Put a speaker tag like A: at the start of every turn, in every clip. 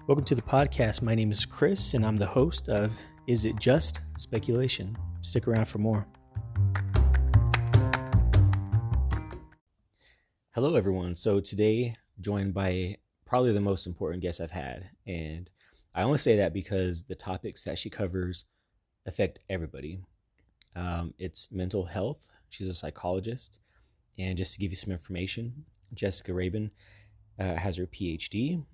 A: Welcome to the podcast. My name is Chris, and I'm the host of Is It Just Speculation? Stick around for more. Hello, everyone. So today, joined by probably the most important guest I've had. And I only say that because the topics that she covers affect everybody. It's mental health. She's a psychologist. And just to give you some information, Jessica Rabon has her PhD.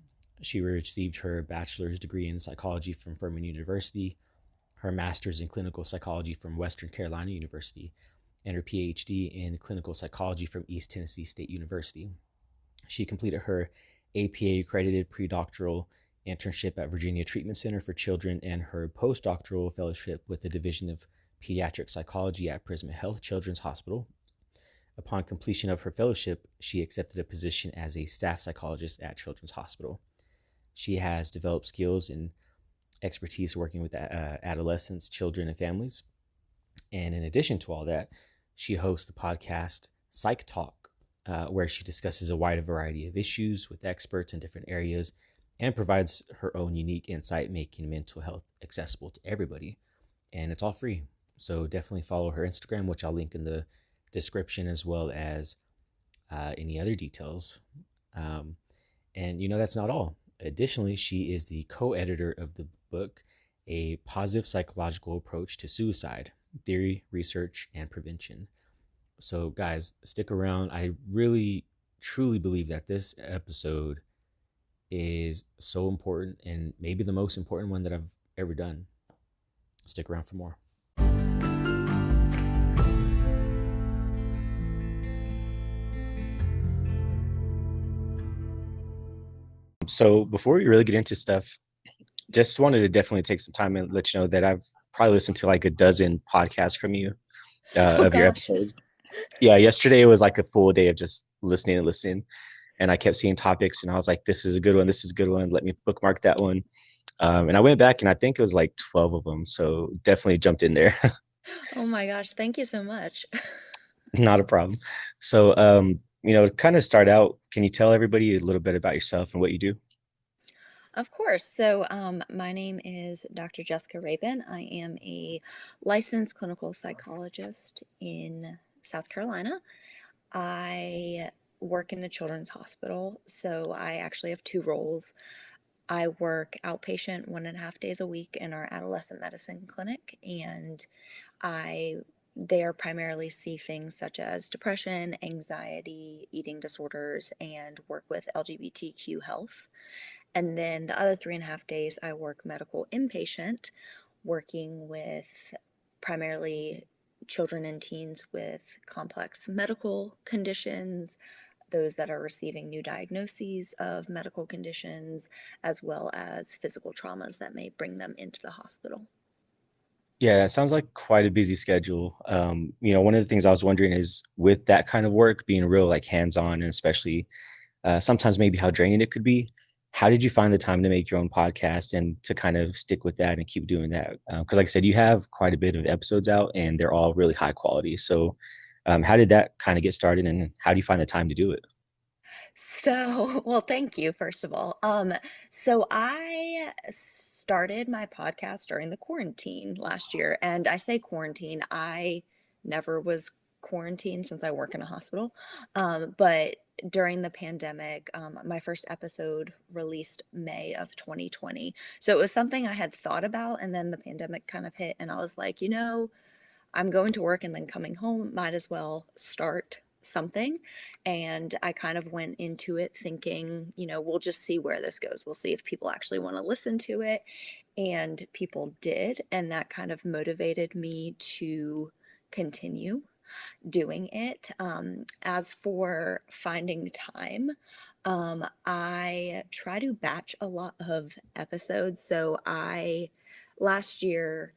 A: She received her bachelor's degree in psychology from Furman University, her master's in clinical psychology from Western Carolina University, and her PhD in clinical psychology from East Tennessee State University. She completed her APA-accredited pre-doctoral internship at Virginia Treatment Center for Children and her post-doctoral fellowship with the Division of Pediatric Psychology at Prisma Health Children's Hospital. Upon completion of her fellowship, she accepted a position as a staff psychologist at Children's Hospital. She has developed skills and expertise working with adolescents, children, and families. And in addition to all that, she hosts the podcast Psych Talk, where she discusses a wide variety of issues with experts in different areas and provides her own unique insight, making mental health accessible to everybody. And it's all free. So definitely follow her Instagram, which I'll link in the description, as well as any other details. And that's not all. Additionally, she is the co-editor of the book, A Positive Psychological Approach to Suicide, Theory, Research, and Prevention. So guys, stick around. I really, truly believe that this episode is so important and maybe the most important one that I've ever done. Stick around for more. So before we really get into stuff, just wanted to definitely take some time and let you know that I've probably listened to like a dozen podcasts from you of your episodes. Yeah, yesterday was like a full day of just listening. And I kept seeing topics and I was like, this is a good one. This is a good one. Let me bookmark that one. And I went back and I think it was like 12 of them. So definitely jumped in there.
B: Oh my gosh. Thank you so much.
A: Not a problem. So, to kind of start out, can you tell everybody a little bit about yourself and what you do?
B: Of course. So my name is Dr. Jessica Rabon. I am a licensed clinical psychologist in South Carolina. I work in a children's hospital, so I actually have two roles. I work outpatient 1.5 days a week in our adolescent medicine clinic, and I there primarily see things such as depression, anxiety, eating disorders, and work with LGBTQ health. And then the other 3.5 days, I work medical inpatient, working with primarily children and teens with complex medical conditions, those that are receiving new diagnoses of medical conditions, as well as physical traumas that may bring them into the hospital.
A: Yeah, it sounds like quite a busy schedule. One of the things I was wondering is with that kind of work being real like hands-on, and especially sometimes maybe how draining it could be. How did you find the time to make your own podcast and to kind of stick with that and keep doing that? Because like I said, you have quite a bit of episodes out and they're all really high quality. So how did that kind of get started and how do you find the time to do it?
B: So, well, thank you, first of all. So I started my podcast during the quarantine last year, and I say quarantine, I never was quarantined since I work in a hospital. But during the pandemic, my first episode released May of 2020. So it was something I had thought about, and then the pandemic kind of hit, and I was like, I'm going to work and then coming home, might as well start something. And I kind of went into it thinking, we'll just see where this goes. We'll see if people actually want to listen to it. And people did. And that kind of motivated me to continue doing it. As for finding time, I try to batch a lot of episodes. So last year,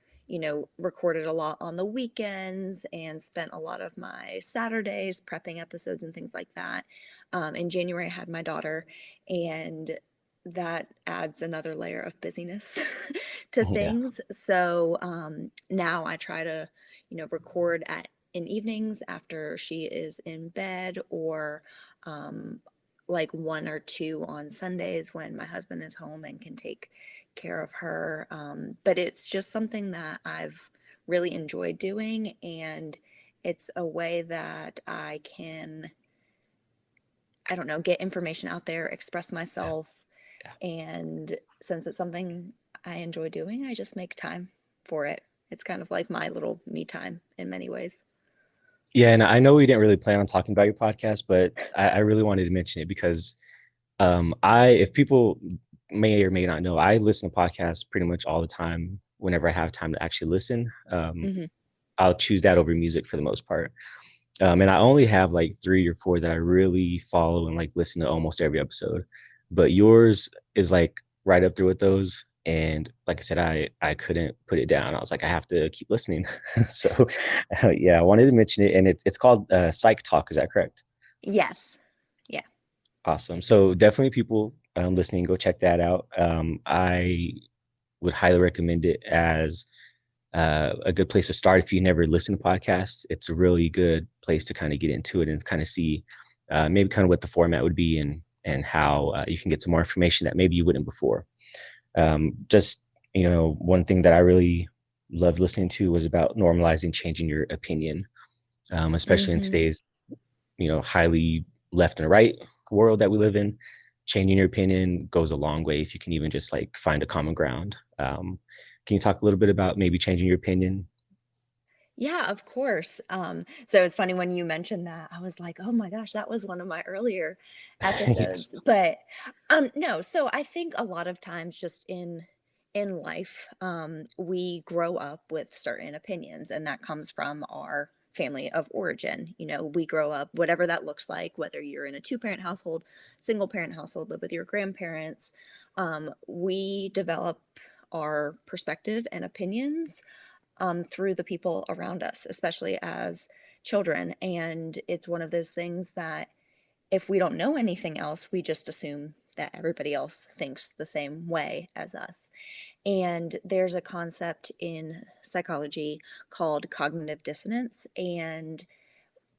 B: recorded a lot on the weekends and spent a lot of my Saturdays prepping episodes and things like that. In January, I had my daughter, and that adds another layer of busyness to
A: Yeah.
B: things. So now I try to, record in evenings after she is in bed, or like one or two on Sundays when my husband is home and can take care of her. But it's just something that I've really enjoyed doing, and it's a way that I can, I don't know, get information out there, express
A: Yeah.
B: myself.
A: Yeah.
B: And since it's something I enjoy doing, I just make time for it. It's kind of like my little me time in many ways.
A: Yeah, and I know we didn't really plan on talking about your podcast, but I really wanted to mention it because if people may or may not know, I listen to podcasts pretty much all the time whenever I have time to actually listen.
B: Hmm.
A: I'll choose that over music for the most part. And I only have like 3 or 4 that I really follow and like listen to almost every episode. But yours is like right up there with those. And like I said, I couldn't put it down. I was like, I have to keep listening. So yeah, I wanted to mention it, and it's called Psych Talk. Is that correct?
B: Yes. Yeah.
A: Awesome. So definitely people listening, go check that out. I would highly recommend it as a good place to start if you never listen to podcasts. It's a really good place to kind of get into it and kind of see maybe kind of what the format would be and how you can get some more information that maybe you wouldn't before. Just one thing that I really loved listening to was about normalizing changing your opinion, especially in
B: Hmm.
A: today's highly left and right world that we live in. Changing your opinion goes a long way if you can even just like find a common ground. Can you talk a little bit about maybe changing your opinion?
B: Yeah, of course. So it's funny when you mentioned that, I was like, oh my gosh, that was one of my earlier
A: Yes.
B: episodes. But no, so I think a lot of times just in life, we grow up with certain opinions, and that comes from our family of origin. You know, we grow up, whatever that looks like, whether you're in a two-parent household, single parent household, live with your grandparents, we develop our perspective and opinions through the people around us, especially as children. And it's one of those things that if we don't know anything else, we just assume that everybody else thinks the same way as us. And there's a concept in psychology called cognitive dissonance. And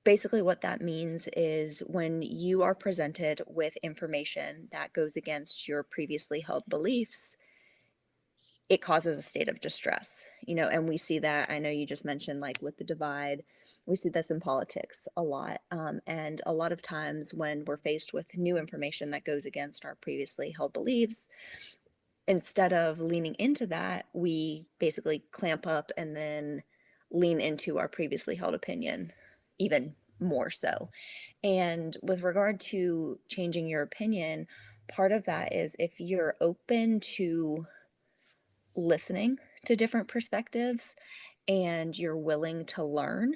B: basically, what that means is when you are presented with information that goes against your previously held beliefs, it causes a state of distress, and we see that. I know you just mentioned, like, with the divide, we see this in politics a lot. And a lot of times when we're faced with new information that goes against our previously held beliefs, instead of leaning into that, we basically clamp up and then lean into our previously held opinion even more so. And with regard to changing your opinion, part of that is if you're open to listening to different perspectives and you're willing to learn,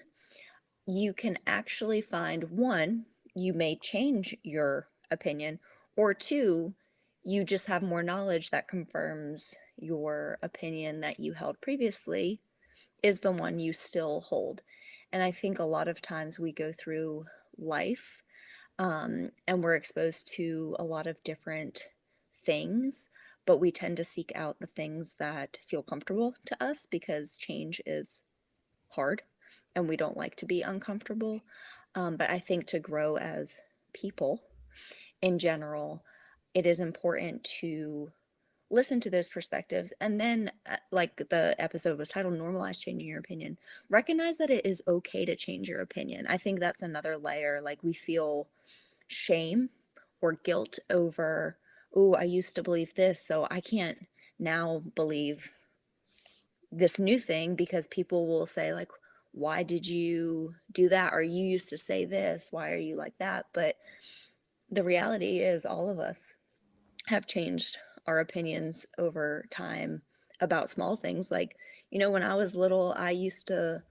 B: you can actually find one, you may change your opinion, or two, you just have more knowledge that confirms your opinion that you held previously is the one you still hold. And I think a lot of times we go through life and we're exposed to a lot of different things, but we tend to seek out the things that feel comfortable to us because change is hard and we don't like to be uncomfortable. But I think to grow as people in general, it is important to listen to those perspectives, and then like the episode was titled Normalize Changing Your Opinion, recognize that it is okay to change your opinion. I think that's another layer. Like, we feel shame or guilt over, oh, I used to believe this, so I can't now believe this new thing, because people will say, like, why did you do that? Or you used to say this, why are you like that? But the reality is all of us have changed our opinions over time about small things. Like, when I was little, I used to,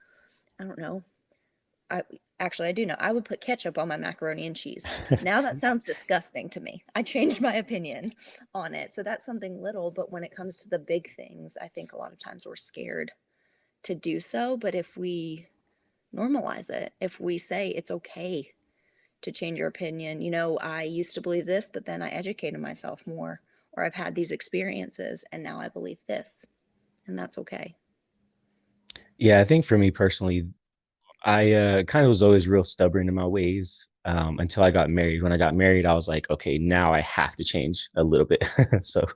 B: I don't know, I actually I do know. I would put ketchup on my macaroni and cheese. Now that sounds disgusting to me. I changed my opinion on it. So that's something little, but when it comes to the big things, I think a lot of times we're scared to do so. But if we normalize it, if we say it's okay to change your opinion, I used to believe this, but then I educated myself more, or I've had these experiences and now I believe this, and that's okay.
A: Yeah, I think for me personally, I kind of was always real stubborn in my ways until I got married. When I got married, I was like, okay, now I have to change a little bit. So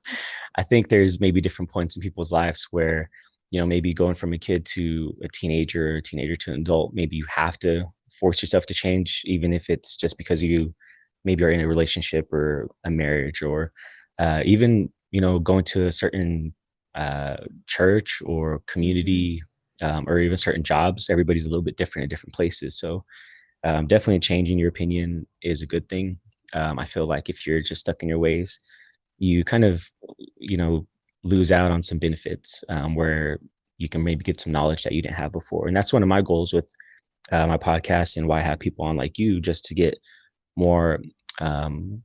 A: I think there's maybe different points in people's lives where, maybe going from a kid to a teenager to an adult, maybe you have to force yourself to change, even if it's just because you maybe are in a relationship or a marriage or even, going to a certain church or
B: Hmm.
A: community or even certain jobs. Everybody's a little bit different in different places. So definitely changing your opinion is a good thing. I feel like if you're just stuck in your ways, you kind of, you know, lose out on some benefits where you can maybe get some knowledge that you didn't have before. And that's one of my goals with my podcast and why I have people on like you, just to get more um,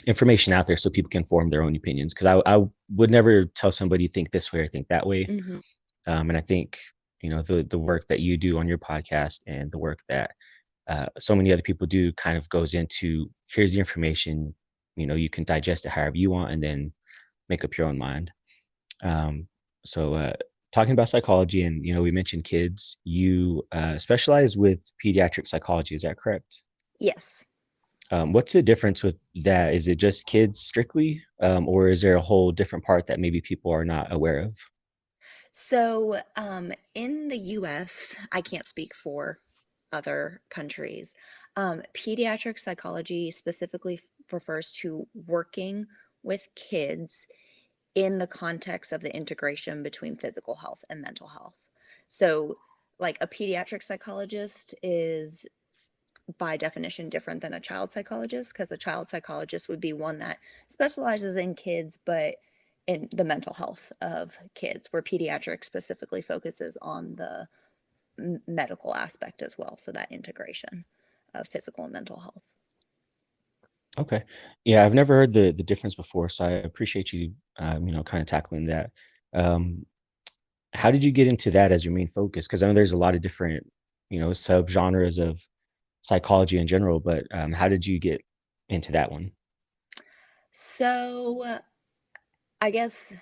A: information out there so people can form their own opinions. Because I would never tell somebody think this way or think that way.
B: Hmm.
A: And I think, the work that you do on your podcast and the work that so many other people do kind of goes into here's the information, you can digest it however you want and then make up your own mind. Um, so talking about psychology and, we mentioned kids, you specialize with pediatric psychology. Is that correct?
B: Yes.
A: What's the difference with that? Is it just kids strictly, or is there a whole different part that maybe people are not aware of?
B: So, in the US, I can't speak for other countries. Pediatric psychology specifically refers to working with kids in the context of the integration between physical health and mental health. So, like a pediatric psychologist is by definition different than a child psychologist because a child psychologist would be one that specializes in kids, but in the mental health of kids, where pediatrics specifically focuses on the medical aspect as well. So that integration of physical and mental health.
A: Okay. Yeah, I've never heard the difference before, so I appreciate you, kind of tackling that. Um, how did you get into that as your main focus? Because I know there's a lot of different, subgenres of psychology in general, but how did you get into that one?
B: So I guess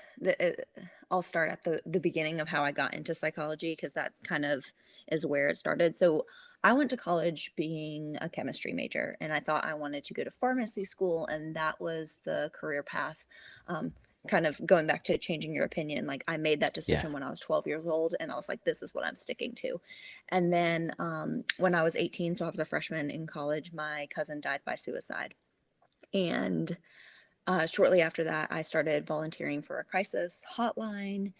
B: I'll start at the beginning of how I got into psychology because that kind of is where it started. So I went to college being a chemistry major, and I thought I wanted to go to pharmacy school, and that was the career path. Um, Kind of going back to changing your opinion, like I made that
A: Yeah.
B: decision when I was 12 years old, and I was like, this is what I'm sticking to. And then when I was 18, so I was a freshman in college, my cousin died by suicide. And shortly after that, I started volunteering for a crisis hotline.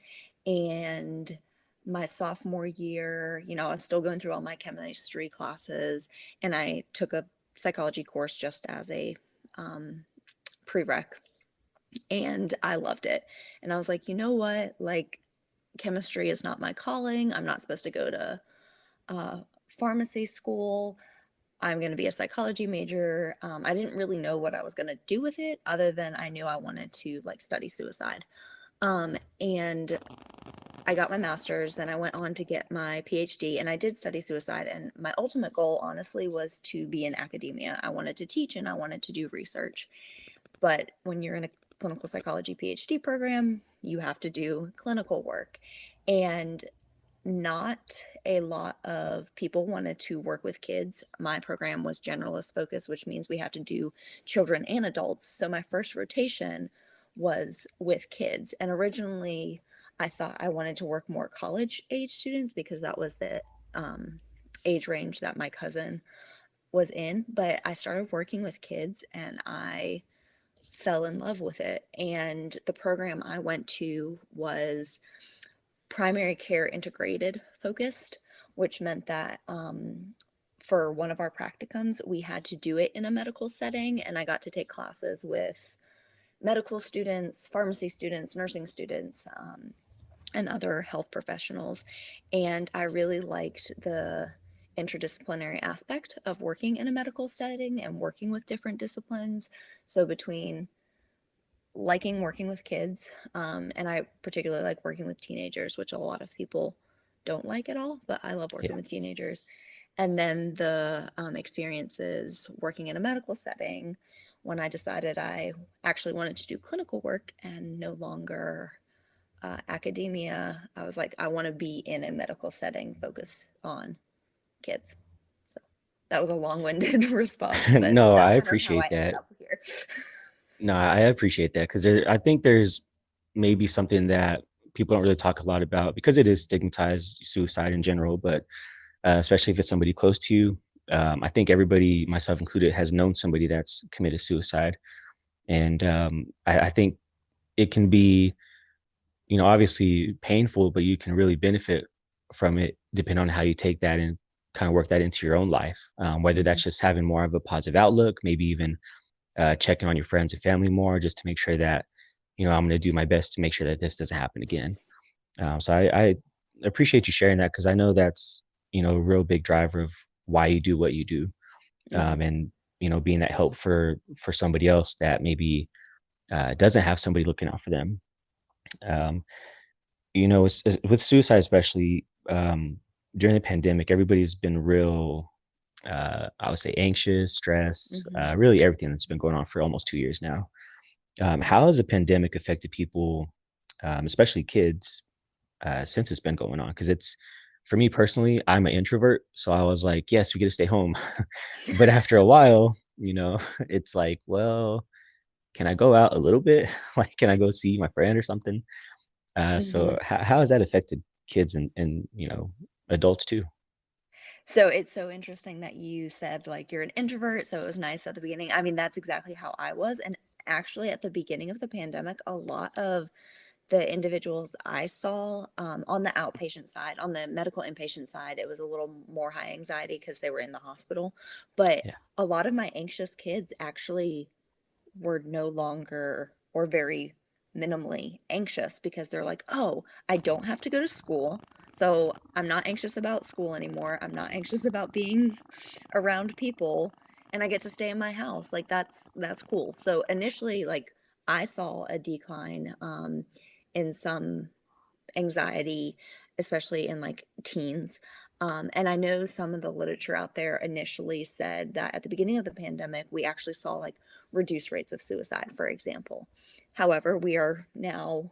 B: And my sophomore year, I was still going through all my chemistry classes, and I took a psychology course just as a um, prereq, and I loved it. And I was like, you know what? Like, chemistry is not my calling. I'm not supposed to go to uh, pharmacy school. I'm going to be a psychology major. I didn't really know what I was going to do with it other than I knew I wanted to like study suicide. And I got my master's, then I went on to get my PhD, and I did study suicide. And my ultimate goal, honestly, was to be in academia. I wanted to teach and I wanted to do research. But when you're in a clinical psychology PhD program, you have to do clinical work. And not a lot of people wanted to work with kids. My program was generalist focused, which means we had to do children and adults. So my first rotation was with kids. And originally, I thought I wanted to work more college age students because that was the um, age range that my cousin was in. But I started working with kids and I fell in love with it. And the program I went to was primary care integrated focused, which meant that for one of our practicums, we had to do it in a medical setting. And I got to take classes with medical students, pharmacy students, nursing students, and other health professionals. And I really liked the interdisciplinary aspect of working in a medical setting and working with different disciplines. So between liking working with kids, and I particularly like working with teenagers, which a lot of people don't like at all, but I love working
A: Yeah.
B: with teenagers. And then the experiences working in a medical setting when I decided I actually wanted to do clinical work and no longer academia. I was like, I want to be in a medical setting, focus on kids. So that was a long-winded response, but
A: No, I
B: that's kind of how
A: appreciate
B: I ended
A: that.
B: up here.
A: No, I appreciate that because I think there's maybe something that people don't really talk a lot about because it is stigmatized, suicide in general, but especially if it's somebody close to you. I think everybody, myself included, has known somebody that's committed suicide. And I think it can be, obviously painful, but you can really benefit from it depending on how you take that and kind of work that into your own life. Whether
B: Hmm.
A: that's just having more of a positive outlook, maybe even checking on your friends and family more just to make sure that, I'm going to do my best to make sure that this doesn't happen again. So I appreciate you sharing that because I know that's, a real big driver of why you do what you do.
B: Hmm.
A: And, being that help for somebody else that maybe doesn't have somebody looking out for them. Um, with suicide, especially during the pandemic, everybody's been real, I would say, anxious, stress,
B: Hmm.
A: really everything that's been going on for almost 2 years now. How has the pandemic affected people, especially kids, since it's been going on? Because for me personally, I'm an introvert. So I was like, yes, we get to stay home. But after a while, it's like, well, can I go out a little bit? Like, can I go see my friend or something? So
B: Hmm.
A: how has that affected kids and adults too?
B: So it's so interesting that you said like you're an introvert, so it was nice at the beginning. I mean, that's exactly how I was. And actually, at the beginning of the pandemic, a lot of the individuals I saw on the outpatient side, on the medical inpatient side, it was a little more high anxiety because they were in the hospital. But
A: Yeah.
B: a lot of my anxious kids actually were no longer or very minimally anxious because they're like, oh, I don't have to go to school. So I'm not anxious about school anymore. I'm not anxious about being around people and I get to stay in my house. Like that's cool. So initially, like I saw a decline in some anxiety, especially in like teens. And I know some of the literature out there initially said that at the beginning of the pandemic, we actually saw like reduced rates of suicide, for example. However, we are now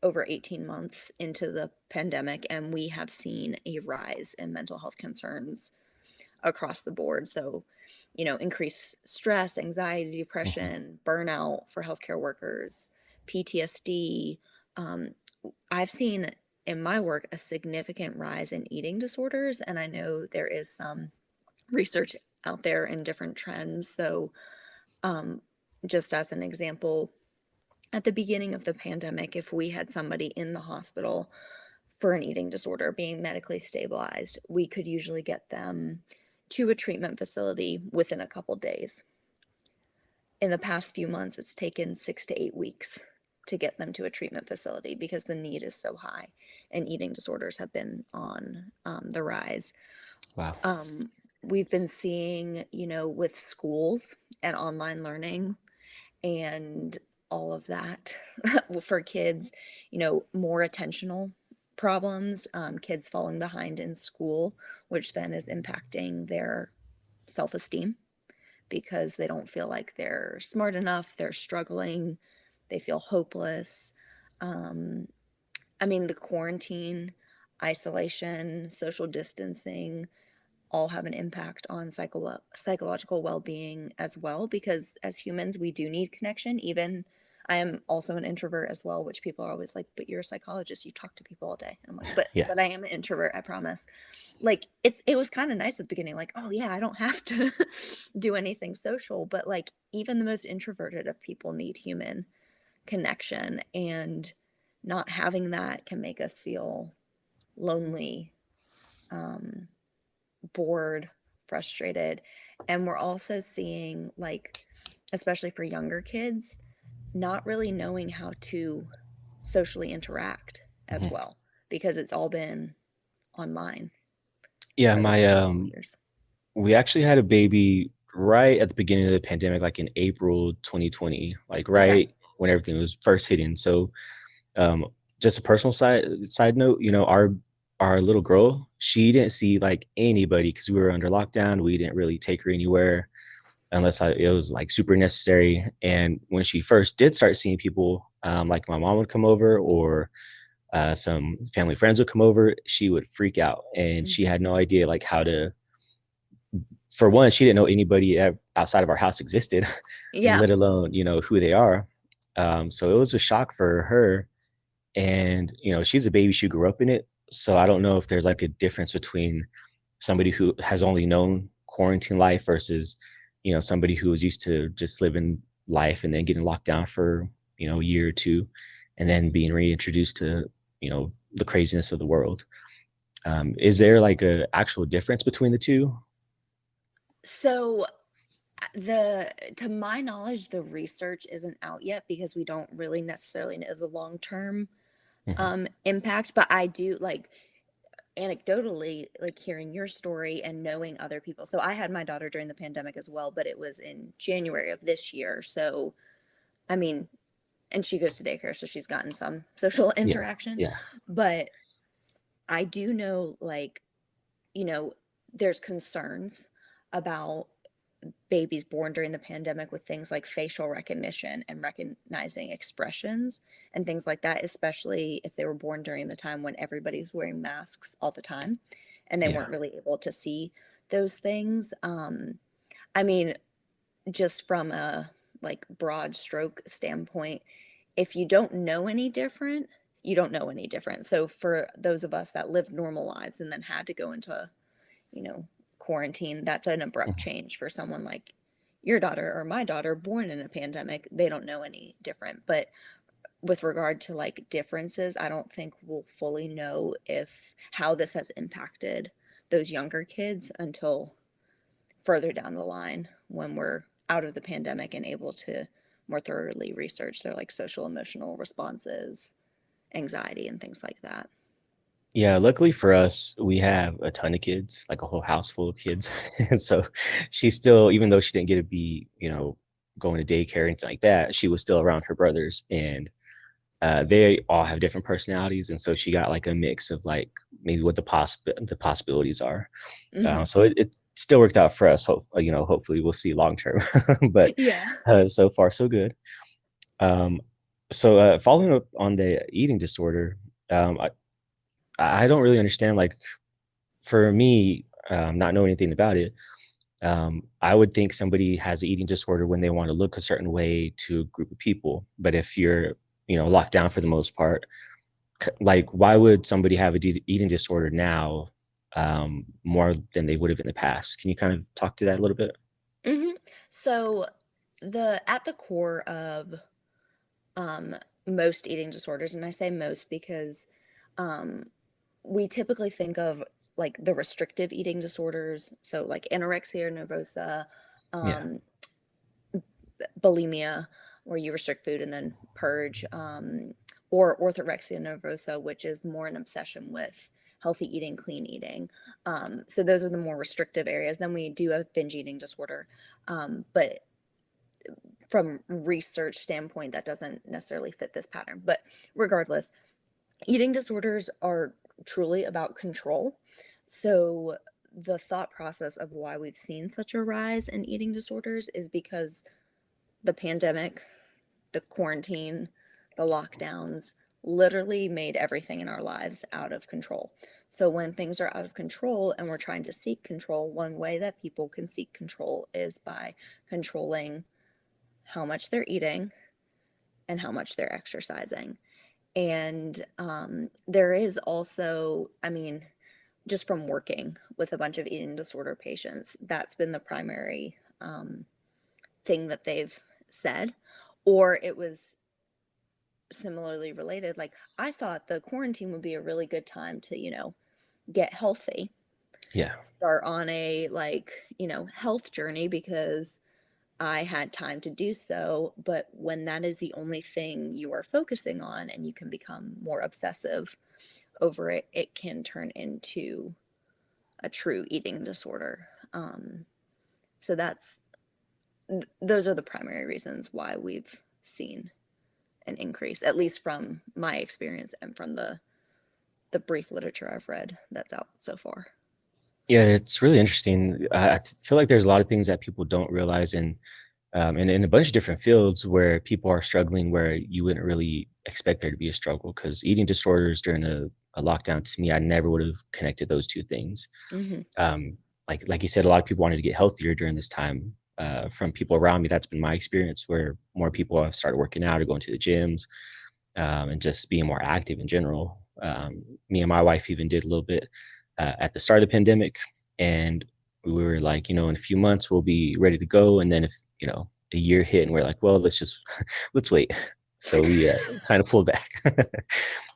B: over 18 months into the pandemic and we have seen a rise in mental health concerns across the board. So, increased stress, anxiety,
A: Mhm.
B: depression, burnout for healthcare workers, PTSD. Um, I've seen in my work a significant rise in eating disorders, and I know there is some research out there in different trends. So, um, just as an example, at the beginning of the pandemic, if we had somebody in the hospital for an eating disorder being medically stabilized, we could usually get them to a treatment facility within a couple days. In the past few months, it's taken 6 to 8 weeks to get them to a treatment facility because the need is so high and eating disorders have been on the rise.
A: Wow.
B: Um, we've been seeing, with schools and online learning and all of that for kids, more attentional problems, kids falling behind in school, which then is impacting their self esteem because they don't feel like they're smart enough, they're struggling, they feel hopeless. Um, I mean, the quarantine, isolation, social distancing, all have an impact on psychological well-being as well because as humans we do need connection. Even I am also an introvert as well, which people are always like, but you're a psychologist, you talk to people all day, and I'm like, but
A: Yeah.
B: I am an introvert, I promise. Like it was kind of nice at the beginning, like, oh yeah, I don't have to do anything social, but like even the most introverted of people need human connection, and not having that can make us feel lonely, um, bored, frustrated. And we're also seeing, like, especially for younger kids, not really knowing how to socially interact as
A: Mhm.
B: well because it's all been online
A: Yeah,
B: for the past couple of years.
A: we actually had a baby right at the beginning of the pandemic, like in April 2020, like
B: Okay.
A: right when everything was first hitting. So um just a personal side note, our little girl, she didn't see like anybody because we were under lockdown. We didn't really take her anywhere unless it was like super necessary. And when she first did start seeing people, like my mom would come over or some family friends would come over, she would freak out, and she had
B: Mhm.
A: no idea like how to. For one, she didn't know anybody outside of our house existed,
B: Yeah.
A: let alone who they are. So it was a shock for her, and she's a baby, she grew up in it. So I don't know if there's like a difference between somebody who has only known quarantine life versus somebody who was used to just living life and then getting locked down for a year or two, and then being reintroduced to the craziness of the world. Is there like a actual difference between the two?
B: So the to my knowledge, the research isn't out yet because we don't really necessarily know the long-term
A: Mhm.
B: impact, but I do like anecdotally like hearing your story and knowing other people. So I had my daughter during the pandemic as well, but it was in January of this year. So I mean, and she goes to daycare, so she's gotten some social
A: Yeah,
B: interaction.
A: yeah,
B: But I do know, like, there's concerns about babies born during the pandemic with things like facial recognition and recognizing expressions and things like that, especially if they were born during the time when everybody was wearing masks all the time and they
A: yeah,
B: weren't really able to see those things. I mean, just from a like broad stroke standpoint, if you don't know any different, you don't know any different. So for those of us that lived normal lives and then had to go into, you know, quarantine, that's an abrupt
A: mhm,
B: change for someone like your daughter or my daughter born in a pandemic. They don't know any different. But with regard to like differences, I don't think we'll fully know if how this has impacted those younger kids until further down the line when we're out of the pandemic and able to more thoroughly research their like social emotional responses, anxiety, and things like that.
A: yeah. Luckily for us, we have a ton of kids, like a whole house full of kids. And so she still, even though she didn't get to be going to daycare or anything like that, she was still around her brothers, and they all have different personalities, and so she got like a mix of like maybe what the possibilities are.
B: Mm-hmm.
A: So it still worked out for us. Hopefully we'll see long term, but
B: Yeah.
A: so far so good. Um, so following up on the eating disorder, um, I, I don't really understand. Like for me, not knowing anything about it, I would think somebody has an eating disorder when they want to look a certain way to a group of people. But if you're locked down for the most part, like why would somebody have a eating disorder now more than they would have in the past? Can you kind of talk to that a little bit?
B: Mm-hmm. So the at the core of um, most eating disorders, and I say most because um, we typically think of like the restrictive eating disorders, so like anorexia nervosa,
A: Yeah,
B: um, bulimia, where you restrict food and then purge, or orthorexia nervosa, which is more an obsession with healthy eating, clean eating. So those are the more restrictive areas. Then we do have binge eating disorder, but from research standpoint, that doesn't necessarily fit this pattern. But regardless, eating disorders are truly about control. So the thought process of why we've seen such a rise in eating disorders is because the pandemic, the quarantine, the lockdowns literally made everything in our lives out of control. So when things are out of control and we're trying to seek control, one way that people can seek control is by controlling how much they're eating and how much they're exercising. And there is also, I mean, just from working with a bunch of eating disorder patients, that's been the primary thing that they've said. Or it was similarly related. Like, I thought the quarantine would be a really good time to, get healthy,
A: yeah,
B: start on a like, health journey because I had time to do so. But when that is the only thing you are focusing on and you can become more obsessive over it, it can turn into a true eating disorder. So those are the primary reasons why we've seen an increase, at least from my experience and from the brief literature I've read that's out so far.
A: yeah. It's really interesting. I feel like there's a lot of things that people don't realize, and and in a bunch of different fields where people are struggling where you wouldn't really expect there to be a struggle. Because eating disorders during a lockdown, to me, I never would have connected those two things.
B: Hmm.
A: Um, like you said, a lot of people wanted to get healthier during this time. From people around me, that's been my experience, where more people have started working out or going to the gyms, and just being more active in general. Me and my wife even did a little bit at the start of the pandemic, and we were like, in a few months we'll be ready to go. And then if a year hit, and we're like, well, let's just let's wait. So we kind of pulled back.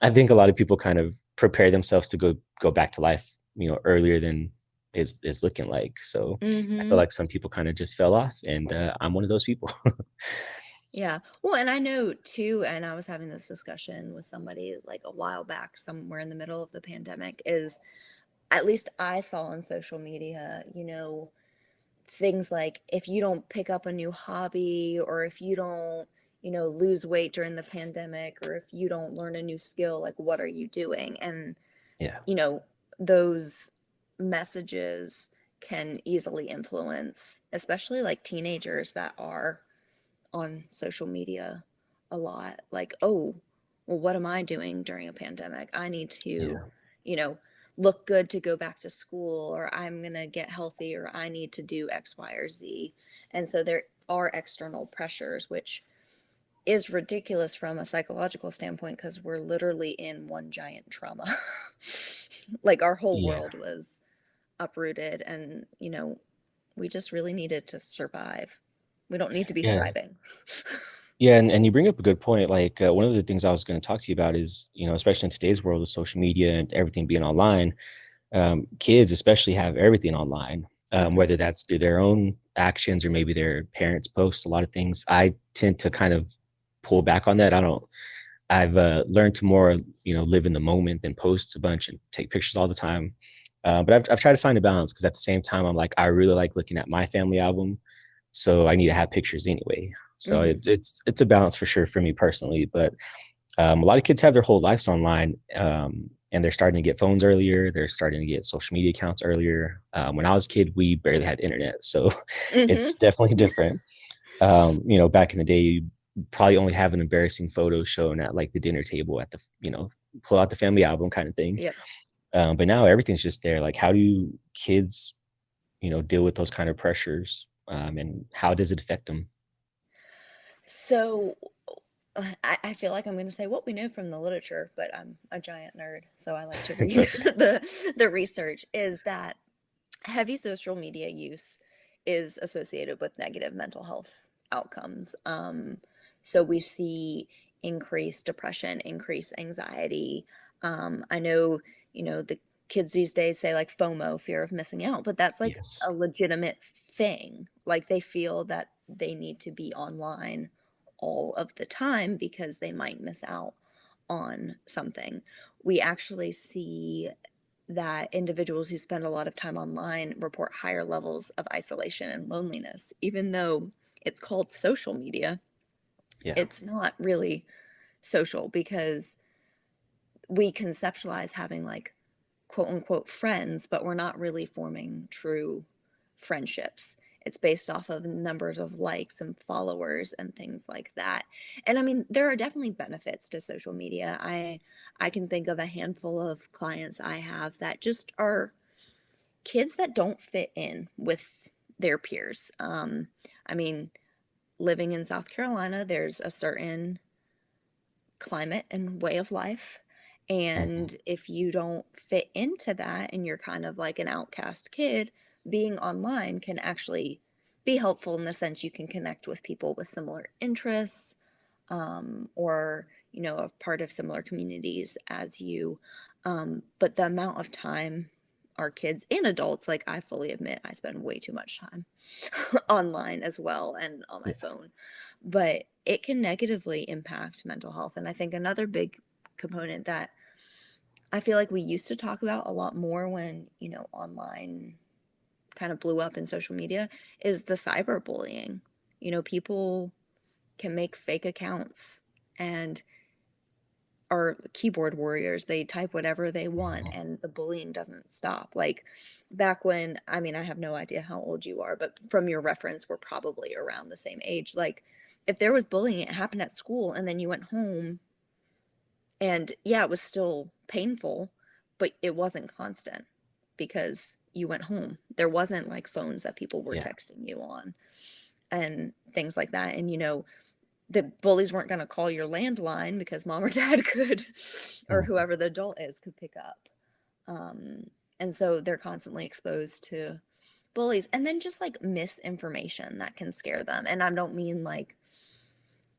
A: I think a lot of people kind of prepare themselves to go back to life, earlier than is looking like. So I feel
B: Hmm.
A: like some people kind of just fell off, and I'm one of those people.
B: Yeah. Well, and I know too, and I was having this discussion with somebody like a while back, somewhere in the middle of the pandemic, is at least I saw on social media, things like if you don't pick up a new hobby, or if you don't, lose weight during the pandemic, or if you don't learn a new skill, like what are you doing? And,
A: Yeah,
B: you know, those messages can easily influence, especially like teenagers that are on social media a lot. Like, oh, well, what am I doing during a pandemic? I need to,
A: yeah,
B: you know, look good to go back to school, or I'm going to get healthy, or I need to do X, Y, or Z. And so there are external pressures, which is ridiculous from a psychological standpoint because we're literally in one giant trauma. Like our whole
A: yeah,
B: world was uprooted, and, we just really needed to survive. We don't need to be
A: yeah.
B: thriving.
A: Yeah, and you bring up a good point. Like one of the things I was going to talk to you about is, especially in today's world with social media and everything being online, kids especially have everything online,
B: Hmm.
A: whether that's through their own actions or maybe their parents post a lot of things. I tend to kind of pull back on that. I've learned to more, live in the moment than post a bunch and take pictures all the time. But I've tried to find a balance because at the same time, I'm like, I really like looking at my family album. So I need to have pictures anyway. So
B: Hmm.
A: it's a balance for sure for me personally. But a lot of kids have their whole lives online, and they're starting to get phones earlier. They're starting to get social media accounts earlier. When I was a kid, we barely had internet, so
B: Hmm.
A: it's definitely different. Back in the day, you probably only have an embarrassing photo shown at like the dinner table at the, pull out the family album kind of thing.
B: Yep.
A: But now everything's just there. Like, how do kids, deal with those kind of pressures, and how does it affect them?
B: So I feel like I'm going to say what we know from the literature, but I'm a giant nerd, so I like to
A: It's
B: read
A: okay.
B: the research is that heavy social media use is associated with negative mental health outcomes. So we see increased depression, increased anxiety. I know, the kids these days say like FOMO, fear of missing out, but that's like
A: Yes.
B: a legitimate thing. Like they feel that they need to be online all of the time because they might miss out on something. We actually see that individuals who spend a lot of time online report higher levels of isolation and loneliness, even though it's called social media.
A: Yeah.
B: It's not really social because we conceptualize having like quote unquote friends, but we're not really forming true friendships. It's based off of numbers of likes and followers and things like that. And I mean, there are definitely benefits to social media. I can think of a handful of clients I have that just are kids that don't fit in with their peers. I mean, living in South Carolina, there's a certain climate and way of life.
A: Mhm.
B: And if you don't fit into that and you're kind of like an outcast kid, being online can actually be helpful in the sense you can connect with people with similar interests, or, a part of similar communities as you. But the amount of time our kids and adults, like I fully admit, I spend way too much time online as well and on my
A: Yeah.
B: phone, but it can negatively impact mental health. And I think another big component that I feel like we used to talk about a lot more when, online kind of blew up in social media is the cyberbullying. People can make fake accounts and are keyboard warriors. They type whatever they want,
A: Mhm.
B: and the bullying doesn't stop. Like back when, I mean, I have no idea how old you are, but from your reference, we're probably around the same age. Like if there was bullying, it happened at school, and then you went home, and yeah, it was still painful, but it wasn't constant because you went home. There wasn't like phones that people were
A: Yeah.
B: texting you on and things like that. And, the bullies weren't going to call your landline because mom or dad could, or
A: Mhm.
B: whoever the adult is could pick up. And so they're constantly exposed to bullies, and then just like misinformation that can scare them. And I don't mean like,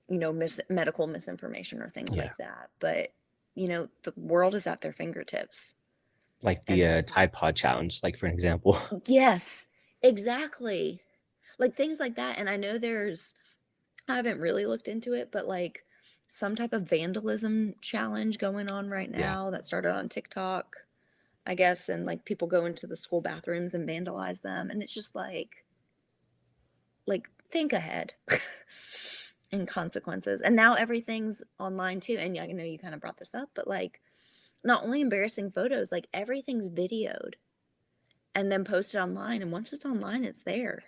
B: medical misinformation or things
A: Yeah.
B: like that, but the world is at their fingertips.
A: Like
B: And
A: the Tide Pod challenge, like for an example.
B: yes, exactly. Like things like that. And I know I haven't really looked into it, but like some type of vandalism challenge going on right
A: Yeah.
B: now that started on TikTok, I guess, and like people go into the school bathrooms and vandalize them, and it's just like think ahead and consequences. And now everything's online too. And I know you kind of brought this up, but like not only embarrassing photos, like everything's videoed and then posted online, and once it's online, it's there.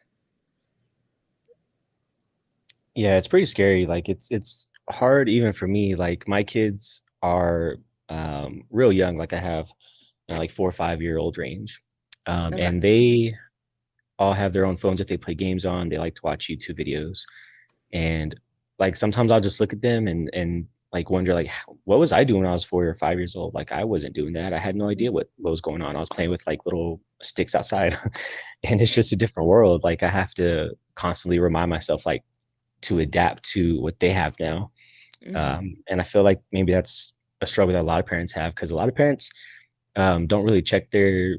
A: Yeah, it's pretty scary. Like it's hard even for me. Like my kids are real young. Like I have like 4 or 5 year old range.
B: Okay.
A: And they all have their own phones that they play games on. They like to watch YouTube videos. And like sometimes I'll just look at them and like wonder like what was I doing when I was 4 or 5 years old? Like I wasn't doing that. I had no idea what was going on. I was playing with like little sticks outside. And it's just a different world. Like I have to constantly remind myself like to adapt to what they have now.
B: Mm-hmm.
A: And I feel like maybe that's a struggle that a lot of parents have because a lot of parents don't really check their,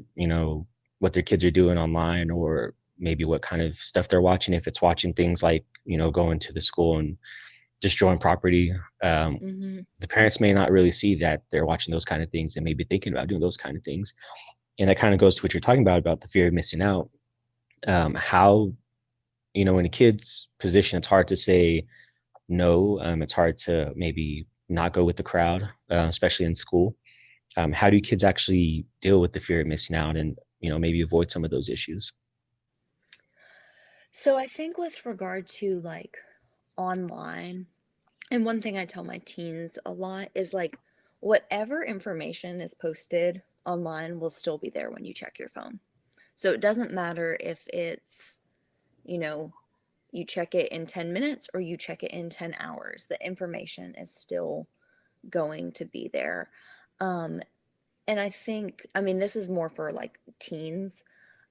A: what their kids are doing online or maybe what kind of stuff they're watching. If it's watching things like, going to the school and destroying property,
B: Mm-hmm.
A: the parents may not really see that they're watching those kind of things and maybe thinking about doing those kind of things. And that kind of goes to what you're talking about the fear of missing out. How, in a kid's position, it's hard to say no. It's hard to maybe not go with the crowd, especially in school. How do kids actually deal with the fear of missing out and maybe avoid some of those issues?
B: So I think with regard to like online, and one thing I tell my teens a lot is like whatever information is posted online will still be there when you check your phone. So it doesn't matter if it's, you know, you check it in 10 minutes or you check it in 10 hours. The information is still going to be there. Um, and I think, I mean, this is more for like teens,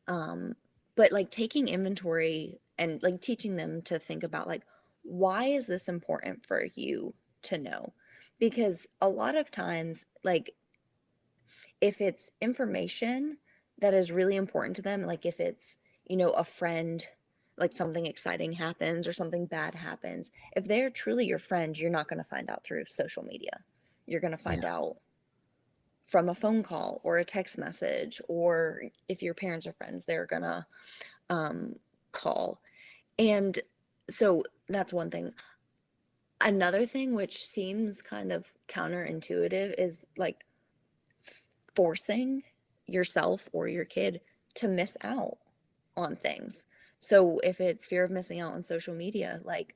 B: um, but like taking inventory and like teaching them to think about like, why is this important for you to know? Because a lot of times, like, if it's information that is really important to them, like if it's, a friend, like something exciting happens or something bad happens, if they're truly your friend, you're not going to find out through social media. You're going to find
A: Yeah.
B: out from a phone call or a text message, or if your parents are friends, they're going to um, call. And so that's one thing. Another thing, which seems kind of counterintuitive, is like forcing yourself or your kid to miss out on things. So if it's fear of missing out on social media, like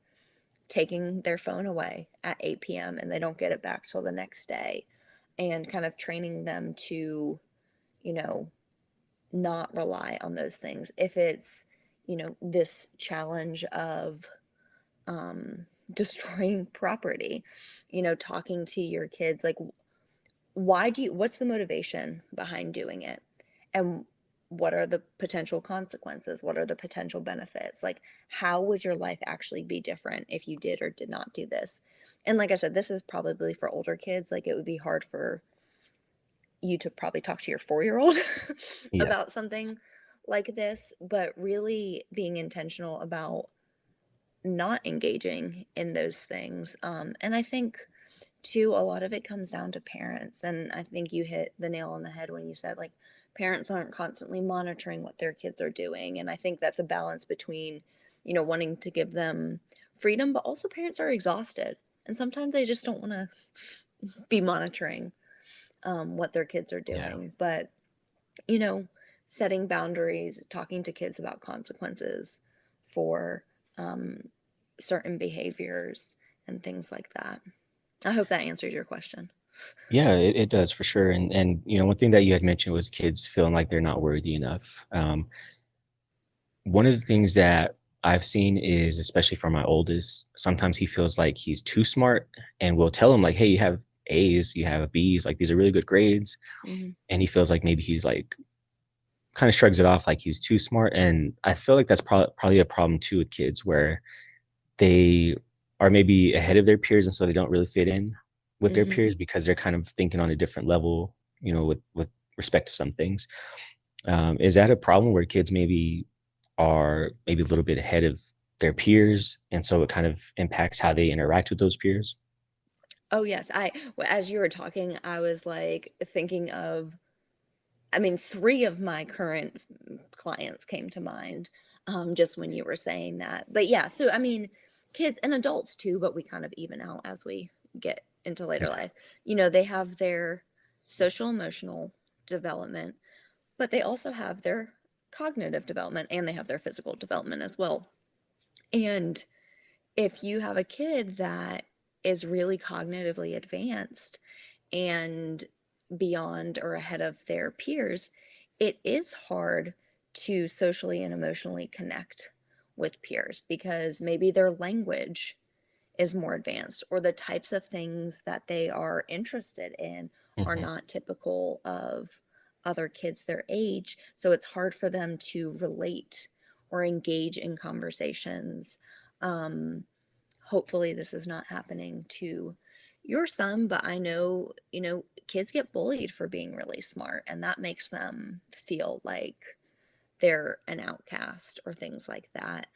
B: taking their phone away at 8 p.m. and they don't get it back till the next day, and kind of training them to, you know, not rely on those things. If it's, this challenge of destroying property, talking to your kids, like, what's the motivation behind doing it? And what are the potential consequences? What are the potential benefits? Like, how would your life actually be different if you did or did not do this? And like I said, this is probably for older kids. Like, it would be hard for you to probably talk to your 4-year-old
A: Yeah.
B: about something like this, but really being intentional about not engaging in those things. And I think too, a lot of it comes down to parents. And I think you hit the nail on the head when you said like parents aren't constantly monitoring what their kids are doing. And I think that's a balance between, wanting to give them freedom, but also parents are exhausted. And sometimes they just don't want to be monitoring what their kids are
A: Yeah.
B: doing. But, you know, setting boundaries, talking to kids about consequences for certain behaviors and things like that. I hope that answers your question.
A: Yeah, it does for sure. And one thing that you had mentioned was kids feeling like they're not worthy enough. One of the things that I've seen is, especially for my oldest, sometimes he feels like he's too smart, and we'll tell him like, "Hey, you have A's, you have B's, like these are really good grades,"
B: Mm-hmm.
A: and he feels like maybe he's like kind of shrugs it off like he's too smart. And I feel like that's probably a problem too with kids, where they are maybe ahead of their peers, and so they don't really fit in with their
B: Mm-hmm.
A: peers because they're kind of thinking on a different level, with respect to some things. Is that a problem where kids maybe are maybe a little bit ahead of their peers, and so it kind of impacts how they interact with those peers?
B: Oh, yes. As you were talking, I was like thinking of, I mean, three of my current clients came to mind just when you were saying that. But yeah, so I mean, kids and adults too, but we kind of even out as we get into later life. They have their social emotional development, but they also have their cognitive development and they have their physical development as well. And if you have a kid that is really cognitively advanced and beyond or ahead of their peers, it is hard to socially and emotionally connect with peers because maybe their language is more advanced or the types of things that they are interested in are
A: Hmm.
B: not typical of other kids their age. So it's hard for them to relate or engage in conversations. Um, Hopefully this is not happening to your son, but I know, kids get bullied for being really smart, and that makes them feel like they're an outcast or things like that.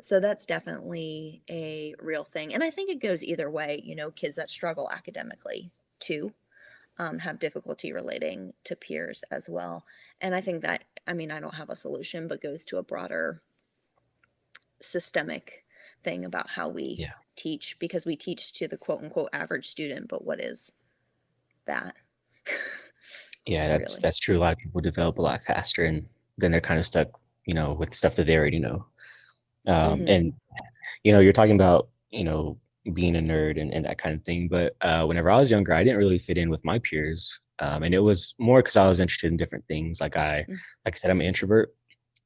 B: So that's definitely a real thing. And I think it goes either way. Kids that struggle academically too have difficulty relating to peers as well. And I think that, I mean, I don't have a solution, but goes to a broader systemic thing about how we
A: Yeah.
B: teach because we teach to the quote unquote average student, but what is that
A: Yeah, that's
B: really?
A: that's true. A lot of people develop a lot faster, and then they're kind of stuck, with stuff that they already know.
B: Mm-hmm.
A: And you're talking about, being a nerd and that kind of thing. But whenever I was younger, I didn't really fit in with my peers. And it was more because I was interested in different things. Like I said, I'm an introvert.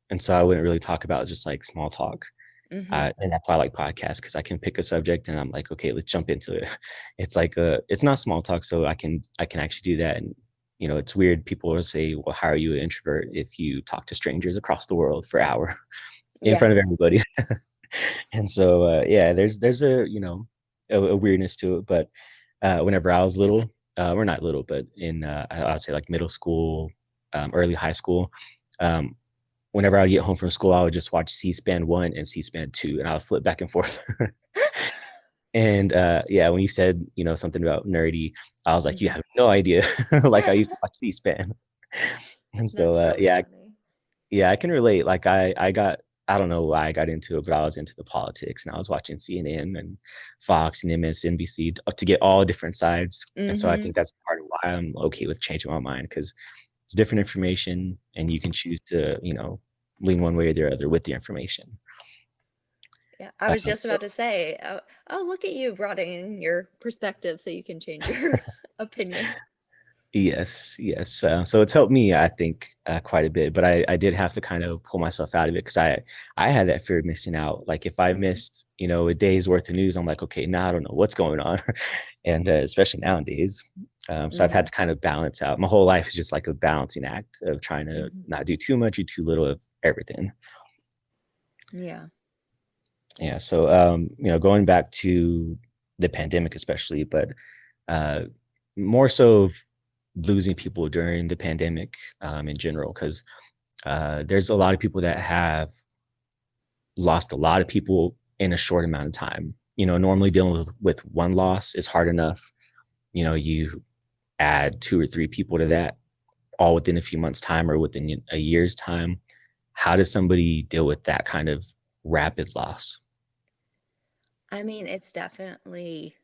A: And so I wouldn't really talk about just like small talk.
B: Mm-hmm.
A: And that's why I like podcasts, because I can pick a subject and I'm like, okay, let's jump into it. It's not small talk, so I can actually do that. And it's weird. People will say, well, how are you an introvert if you talk to strangers across the world for an hour in
B: Yeah.
A: front of everybody? And so yeah, there's a weirdness to it. But whenever I was little, we're not little, but in I'd say like middle school, early high school, um, whenever I would get home from school, I would just watch C-SPAN 1 and C-SPAN 2, and I would flip back and forth. And yeah, when you said something about nerdy, I was like, you
B: Mm-hmm.
A: have no idea. Like I used to watch C-SPAN. And so
B: That's really
A: yeah,
B: funny.
A: yeah, I can relate. Like I don't know why I got into it, but I was into the politics, and I was watching CNN and Fox and MSNBC to get all different sides. And so I
B: Mm-hmm.
A: think that's part of why I'm okay with changing my mind, because it's different information, and you can choose to lean one way or the other with the information.
B: Yeah, I was just
A: So
B: about to say, oh, look at you broadening your perspective so you can change your opinion.
A: yes, yes. So it's helped me, I think, quite a bit. But I did have to kind of pull myself out of it, because I had that fear of missing out. Like if I
B: Mm-hmm.
A: missed, a day's worth of news, I'm like, okay, now I don't know what's going on, and especially nowadays. So I've
B: Mm-hmm.
A: had to kind of balance out. My whole life is just like a balancing act of trying to
B: Mm-hmm.
A: not do too much or too little of everything.
B: Yeah.
A: Yeah. So going back to the pandemic, especially, but uh, more so of losing people during the pandemic, in general, because there's a lot of people that have lost a lot of people in a short amount of time. Normally dealing with one loss is hard enough. You add two or three people to that all within a few months' time or within a year's time. How does somebody deal with that kind of rapid loss?
B: I mean, it's definitely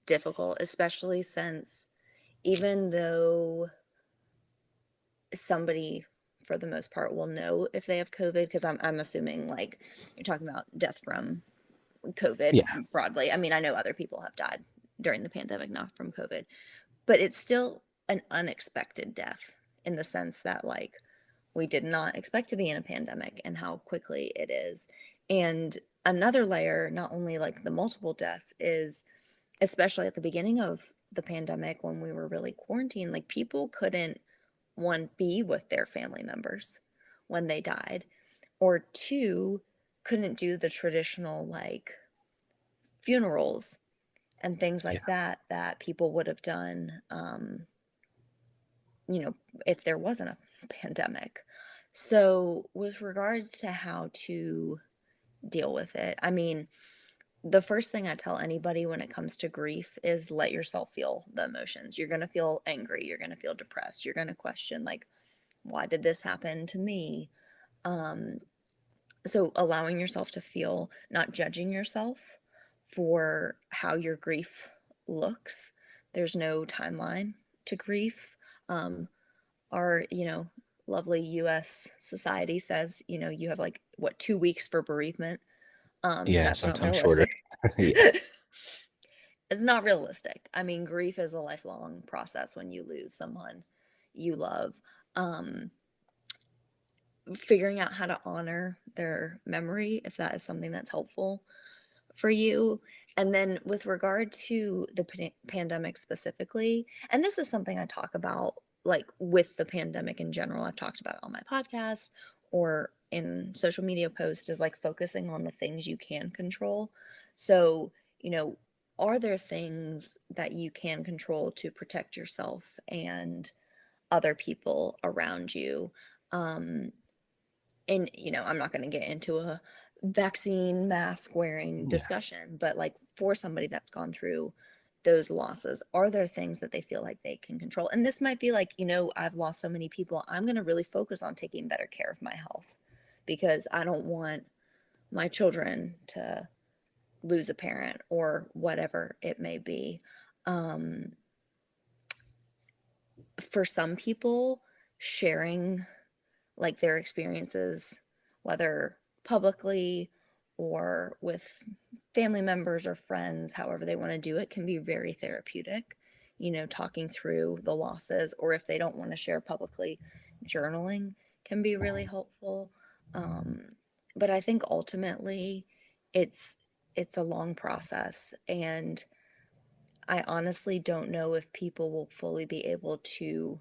B: difficult, especially since even though somebody for the most part will know if they have COVID, because I'm assuming like you're talking about death from COVID
A: Yeah.
B: broadly. I mean, I know other people have died during the pandemic, not from COVID, but it's still an unexpected death in the sense that like we did not expect to be in a pandemic and how quickly it is. And another layer, not only like the multiple deaths, is especially at the beginning of the pandemic when we were really quarantined, like people couldn't, one, be with their family members when they died, or two, couldn't do the traditional like funerals and things
A: Yeah.
B: like that that people would have done, if there wasn't a pandemic. So, with regards to how to deal with it, I mean, the first thing I tell anybody when it comes to grief is let yourself feel the emotions. You're going to feel angry. You're going to feel depressed. You're going to question, like, why did this happen to me? Um, so, allowing yourself to feel, not judging yourself for how your grief looks. There's no timeline to grief. Our, lovely US society says, you have like, what, 2 weeks for bereavement.
A: Yeah.
B: That's not
A: Sometimes shorter.
B: realistic.
A: Yeah.
B: It's not realistic. I mean, grief is a lifelong process when you lose someone you love. Um, Figuring out how to honor their memory, if that is something that's helpful for you. And then with regard to the pandemic specifically, and this is something I talk about like with the pandemic in general, I've talked about it on my podcast or in social media posts, is like focusing on the things you can control. So, are there things that you can control to protect yourself and other people around you? And I'm not going to get into a vaccine mask wearing
A: Yeah.
B: discussion, but like for somebody that's gone through those losses, are there things that they feel like they can control? And this might be like, I've lost so many people, I'm going to really focus on taking better care of my health because I don't want my children to lose a parent or whatever it may be. um, for some people, sharing like their experiences, whether publicly or with family members or friends, however they want to do it, can be very therapeutic. Talking through the losses, or if they don't want to share publicly, journaling can be really helpful. Um, but I think ultimately it's it's a long process, and I honestly don't know if people will fully be able to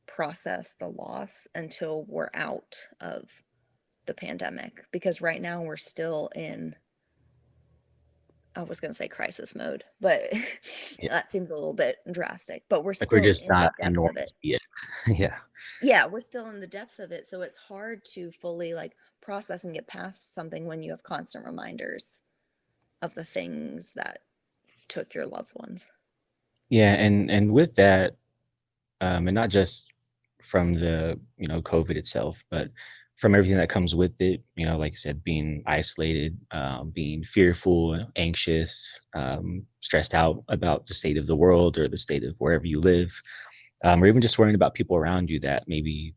B: process the loss until we're out of the pandemic, because right now we're still in, I was going to say crisis mode, but
A: Yeah.
B: that seems a little bit drastic, but we're
A: Like we're
B: still
A: just
B: in the
A: not in
B: depths of it.
A: normalcy yet. Yeah.
B: Yeah, we're still in the depths of it, so it's hard to fully like process and get past something when you have constant reminders of the things that took your loved ones.
A: Yeah. And with that, and not just from the COVID itself, but from everything that comes with it. Like I said, being isolated, being fearful, anxious, stressed out about the state of the world or the state of wherever you live, or even just worrying about people around you that maybe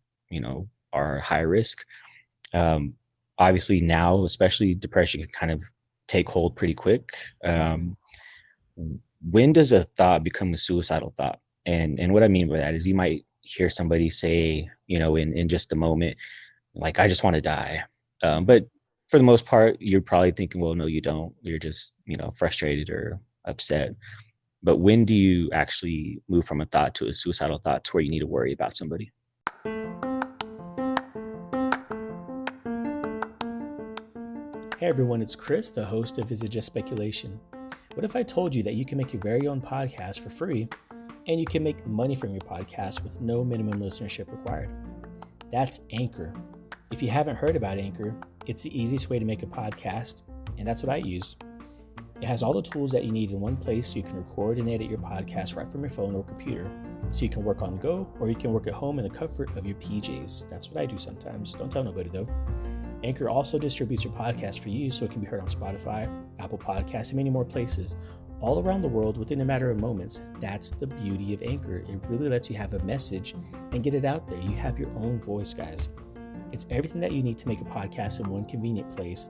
A: are high risk. Um, Obviously, now, especially, depression can kind of take hold pretty quick.
B: Mhm.
A: When does a thought become a suicidal thought? And what I mean by that is you might hear somebody say, in just a moment, like, I just want to die. But for the most part, you're probably thinking, well, no, you don't. You're just, frustrated or upset. But when do you actually move from a thought to a suicidal thought to where you need to worry about somebody?
C: Hey everyone, it's Chris, the host of Is It Just Speculation? What if I told you that you can make your very own podcast for free and you can make money from your podcast with no minimum listenership required? That's Anchor. If you haven't heard about Anchor, it's the easiest way to make a podcast, and that's what I use. It has all the tools that you need in one place so you can record and edit your podcast right from your phone or computer. So you can work on the go, or you can work at home in the comfort of your PJs. That's what I do sometimes. Don't tell nobody though. Anchor also distributes your podcast for you so it can be heard on Spotify, Apple Podcasts, and many more places, all around the world within a matter of moments. That's the beauty of Anchor. It really lets you have a message and get it out there. You have your own voice, guys. It's everything that you need to make a podcast in one convenient place.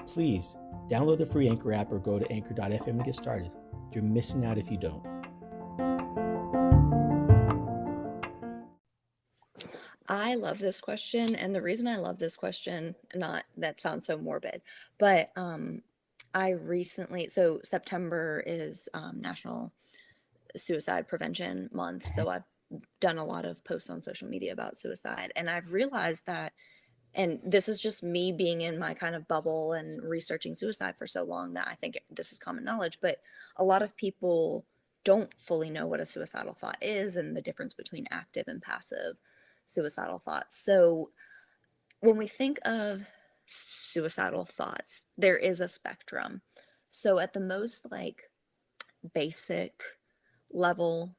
C: Please download the free Anchor app or go to anchor.fm to get started. You're missing out if you don't.
B: I love this question. And the reason I love this question, not that sounds so morbid, but I recently, so September is National Suicide Prevention Month. So I've done a lot of posts on social media about suicide. And I've realized that, and this is just me being in my kind of bubble and researching suicide for so long that I think this is common knowledge, but a lot of people don't fully know what a suicidal thought is and the difference between active and passive suicidal thoughts. So when we think of suicidal thoughts, there is a spectrum. So at the most like basic level,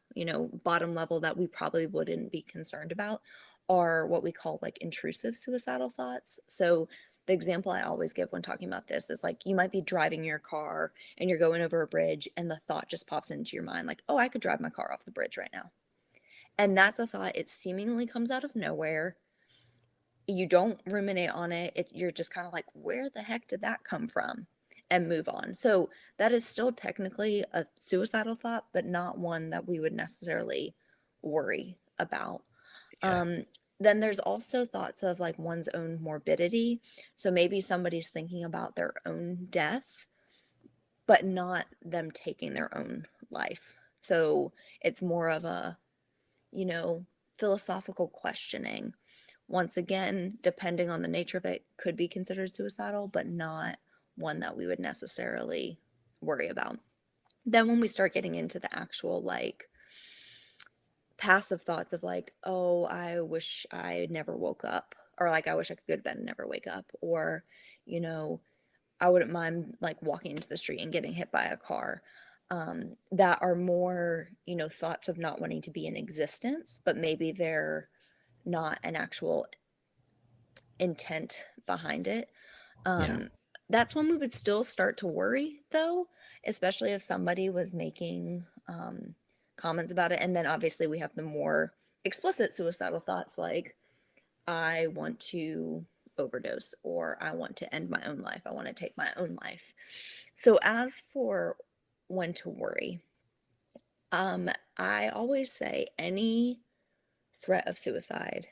B: bottom level that we probably wouldn't be concerned about are what we call like intrusive suicidal thoughts. So the example I always give when talking about this is like you might be driving your car and you're going over a bridge and the thought just pops into your mind like, oh, I could drive my car off the bridge right now. And that's a thought. It seemingly comes out of nowhere. You don't ruminate on it. You're just kind of like, where the heck did that come from? And move on. So that is still technically a suicidal thought, but not one that we would necessarily worry about.
A: Yeah.
B: Then there's also thoughts of like one's own morbidity. So maybe somebody's thinking about their own death, but not them taking their own life. So it's more of a, philosophical questioning. Once again, depending on the nature of it, could be considered suicidal, but not one that we would necessarily worry about. Then when we start getting into the actual like passive thoughts of like, oh, I wish I never woke up, or like I wish I could go to bed and never wake up, or I wouldn't mind like walking into the street and getting hit by a car, that are more thoughts of not wanting to be in existence, but maybe they're not an actual intent behind it. That's when we would still start to worry though, especially if somebody was making comments about it. And then obviously we have the more explicit suicidal thoughts like, I want to overdose, or I want to end my own life. I want to take my own life. So as for when to worry, I always say any threat of suicide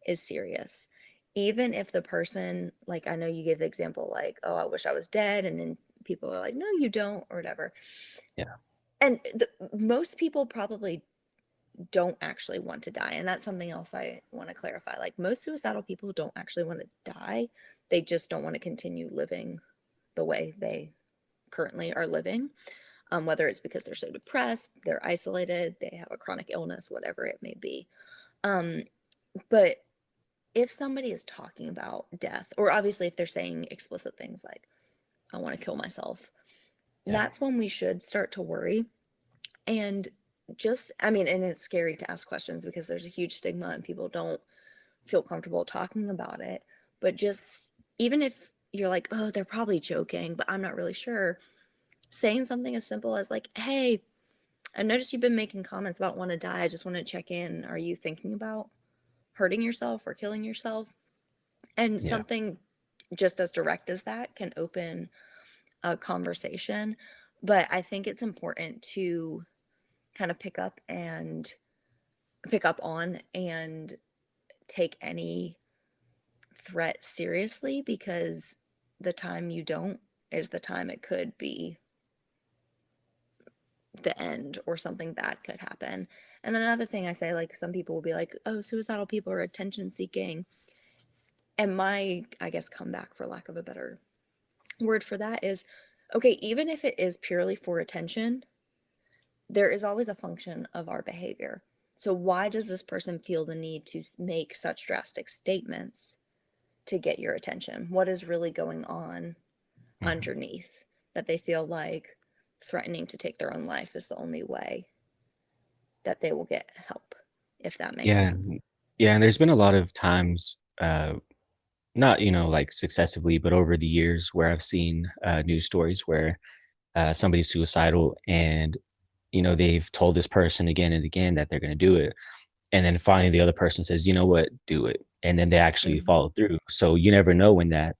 B: is serious. Even if the person, like I know you gave the example like, oh, I wish I was dead. And then people are like, no, you don't, or whatever.
A: Yeah.
B: And most people probably don't actually want to die. And that's something else I want to clarify. Like most suicidal people don't actually want to die. They just don't want to continue living the way they currently are living. Whether it's because they're so depressed, they're isolated, they have a chronic illness, whatever it may be. But if somebody is talking about death, or obviously if they're saying explicit things like, I want to kill myself, that's when we should start to worry. And and it's scary to ask questions because there's a huge stigma and people don't feel comfortable talking about it. But just, even if you're like, oh, they're probably joking, but I'm not really sure, saying something as simple as like, hey, I noticed you've been making comments about want to die. I just want to check in. Are you thinking about hurting yourself or killing yourself? And something just as direct as that can open a conversation. But I think it's important to kind of pick up on and take any threat seriously, because the time you don't is the time it could be the end or something bad could happen. And another thing I say, like some people will be like, oh, suicidal people are attention seeking. And my, I guess, comeback, for lack of a better word for that, is, okay, even if it is purely for attention, there is always a function of our behavior. So why does this person feel the need to make such drastic statements to get your attention? What is really going on underneath that they feel like threatening to take their own life is the only way that they will get help, if that makes sense?
A: Yeah, and there's been a lot of times, not like successively, but over the years, where I've seen news stories where somebody's suicidal, and they've told this person again and again that they're going to do it, and then finally the other person says, you know what, do it, and then they actually
B: Mhm.
A: follow through. So you never know when that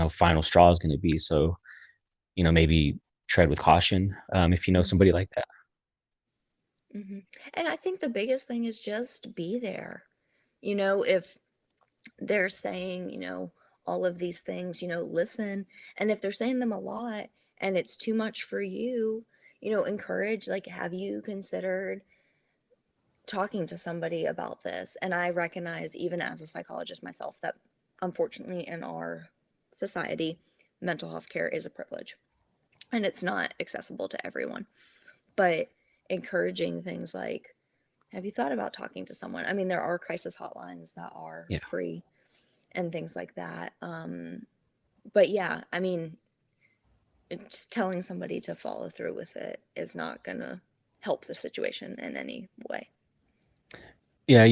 A: final straw is going to be. So maybe tread with caution, if you know
B: Mhm.
A: somebody like that.
B: And I think the biggest thing is just be there. If they're saying, all of these things, listen. And if they're saying them a lot and it's too much for you, encourage, like, have you considered talking to somebody about this? And I recognize, even as a psychologist myself, that unfortunately in our society, mental health care is a privilege and it's not accessible to everyone. But encouraging things like, have you thought about talking to someone? I mean, there are crisis hotlines that are
A: Yeah.
B: free and things like that. But yeah, I mean, just telling somebody to follow through with it is not going to help the situation in any way.
A: Yeah,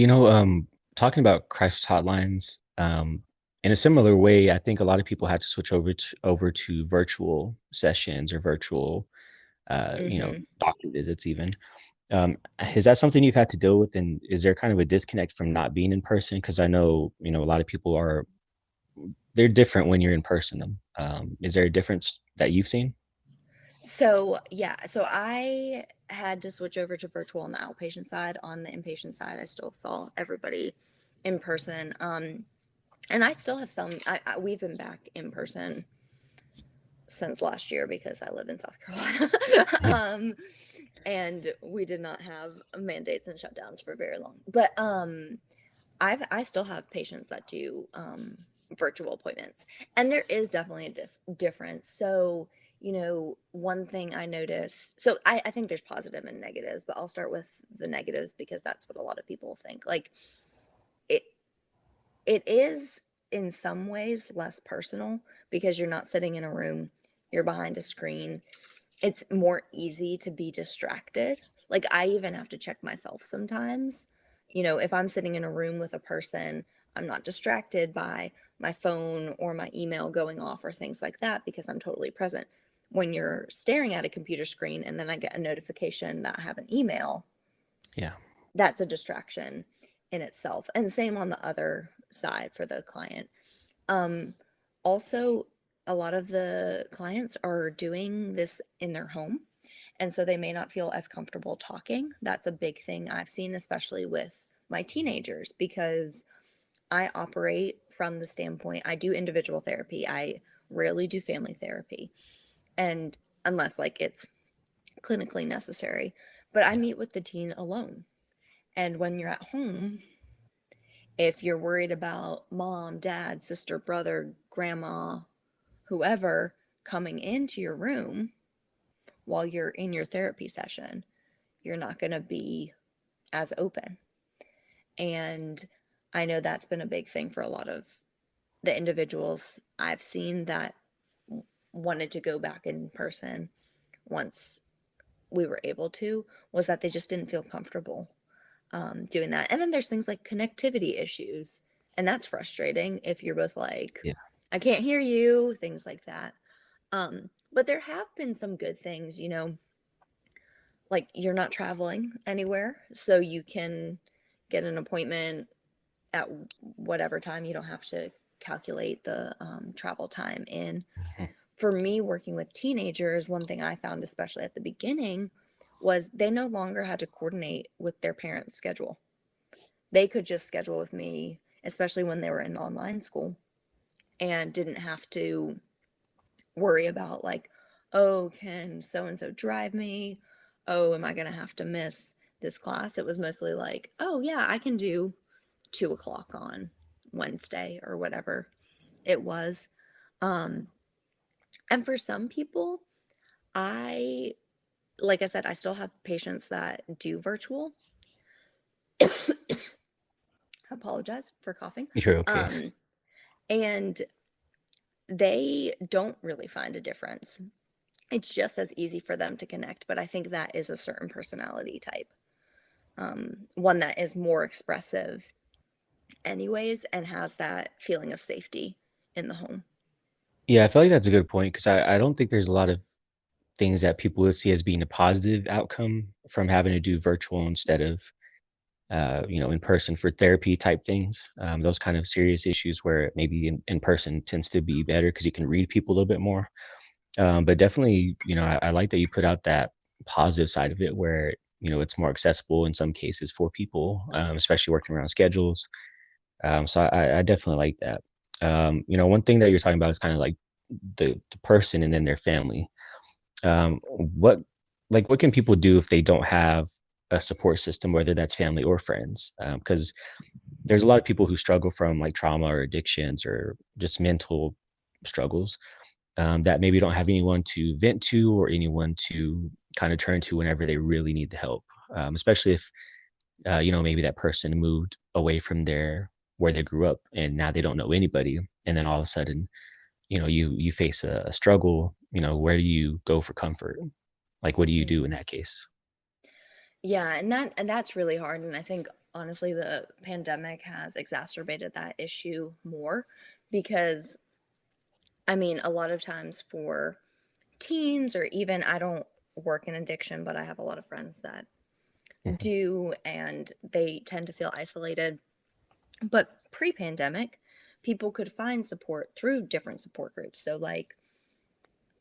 A: talking about crisis hotlines, in a similar way, I think a lot of people had to switch over to virtual sessions or virtual,
B: Mm-hmm.
A: doctor visits even. Is that something you've had to deal with, and is there kind of a disconnect from not being in person? Because I know, a lot of people they're different when you're in person. Is there a difference that you've seen?
B: So yeah, so I had to switch over to virtual on the outpatient side. On the inpatient side, I still saw everybody in person. And I still have some. We've been back in person since last year because I live in South Carolina. And we did not have mandates and shutdowns for very long. But I still have patients that do virtual appointments, and there is definitely a difference. So one thing I notice. So I think there's positive and negatives, but I'll start with the negatives because that's what a lot of people think. Like it it is in some ways less personal because you're not sitting in a room, you're behind a screen. It's more easy to be distracted. Like I even have to check myself sometimes. If I'm sitting in a room with a person, I'm not distracted by my phone or my email going off or things like that because I'm totally present. When you're staring at a computer screen and then I get a notification that I have an email,
A: Yeah.
B: that's a distraction in itself. And same on the other side for the client. Um, Also, a lot of the clients are doing this in their home. And so they may not feel as comfortable talking. That's a big thing I've seen, especially with my teenagers, because I operate from the standpoint I do individual therapy. I rarely do family therapy. And unless like it's clinically necessary, but I
A: Yeah.
B: meet with the teen alone. And when you're at home, if you're worried about mom, dad, sister, brother, grandma, whoever coming into your room while you're in your therapy session, you're not going to be as open. And I know that's been a big thing for a lot of the individuals I've seen that wanted to go back in person once we were able to, was that they just didn't feel comfortable doing that. And then there's things like connectivity issues, and that's frustrating if you're both like,
A: Yeah.
B: I can't hear you, things like that. But there have been some good things, like you're not traveling anywhere, so you can get an appointment at whatever time. You don't have to calculate the travel time in.
A: Mhm.
B: For me, working with teenagers, one thing I found, especially at the beginning, was they no longer had to coordinate with their parents' schedule. They could just schedule with me, especially when they were in online school, and didn't have to worry about like, oh, can so and so drive me? Oh, am I going to have to miss this class? It was mostly like, oh, yeah, I can do 2 o'clock on Wednesday or whatever it was. Um, and for some people, I, like I said, I still have patients that do virtual. I apologize for coughing.
A: You're okay.
B: Um, and they don't really find a difference. It's just as easy for them to connect, but I think that is a certain personality type, one that is more expressive anyways and has that feeling of safety in the home.
A: Yeah, I feel like that's a good point, because I don't think there's a lot of things that people would see as being a positive outcome from having to do virtual instead of in person for therapy type things. Those kind of serious issues where maybe in person tends to be better because you can read people a little bit more. But definitely, I like that you put out that positive side of it where, it's more accessible in some cases for people, especially working around schedules. So I definitely like that. One thing that you're talking about is kind of like the person and then their family. What what can people do if they don't have a support system, whether that's family or friends? Because there's a lot of people who struggle from like trauma or addictions or just mental struggles that maybe don't have anyone to vent to or anyone to kind of turn to whenever they really need the help. Especially if maybe that person moved away from where they grew up and now they don't know anybody, and then all of a sudden you face a struggle. Where do you go for comfort? Like, what do you do in that case?
B: Yeah, and that's really hard. And I think honestly the pandemic has exacerbated that issue more because I mean, a lot of times for teens or even I don't work in addiction, but I have a lot of friends that
A: Mhm.
B: do, and they tend to feel isolated. But pre-pandemic, people could find support through different support groups. So like,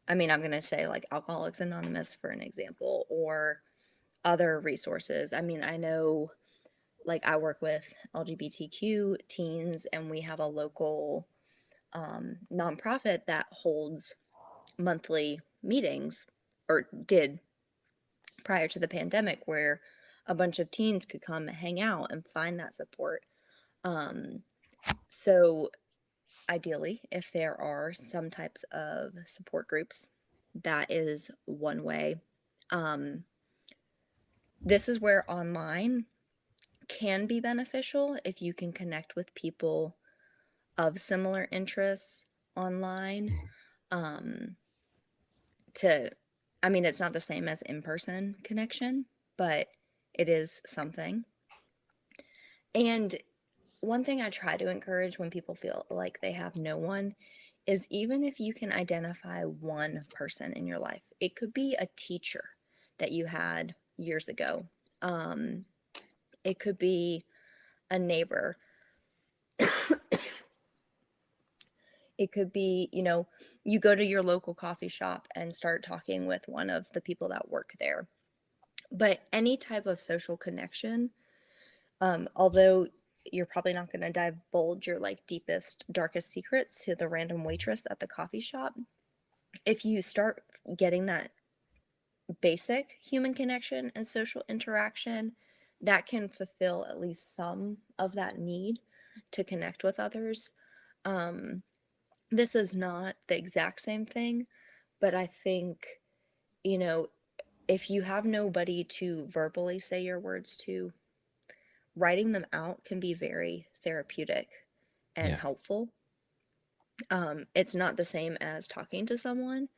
B: I mean, I'm going to say like Alcoholics Anonymous for an example, or other resources. I mean, I know like I work with LGBTQ teens, and we have a local nonprofit that holds monthly meetings, or did prior to the pandemic, where a bunch of teens could come and hang out and find that support. Um, so ideally, if there are some types of support groups, that is one way. Um, this is where online can be beneficial if you can connect with people of similar interests online. Um, to, I mean, it's not the same as in-person connection, but it is something. And one thing I try to encourage when people feel like they have no one is, even if you can identify one person in your life, it could be a teacher that you had years ago. Um, it could be a neighbor. It could be, you go to your local coffee shop and start talking with one of the people that work there. But any type of social connection, although you're probably not going to divulge your like deepest, darkest secrets to the random waitress at the coffee shop, if you start getting that basic human connection and social interaction, that can fulfill at least some of that need to connect with others. Um, this is not the exact same thing, but I think, you know, if you have nobody to verbally say your words to, writing them out can be very therapeutic and
A: Yeah.
B: helpful. It's not the same as talking to someone,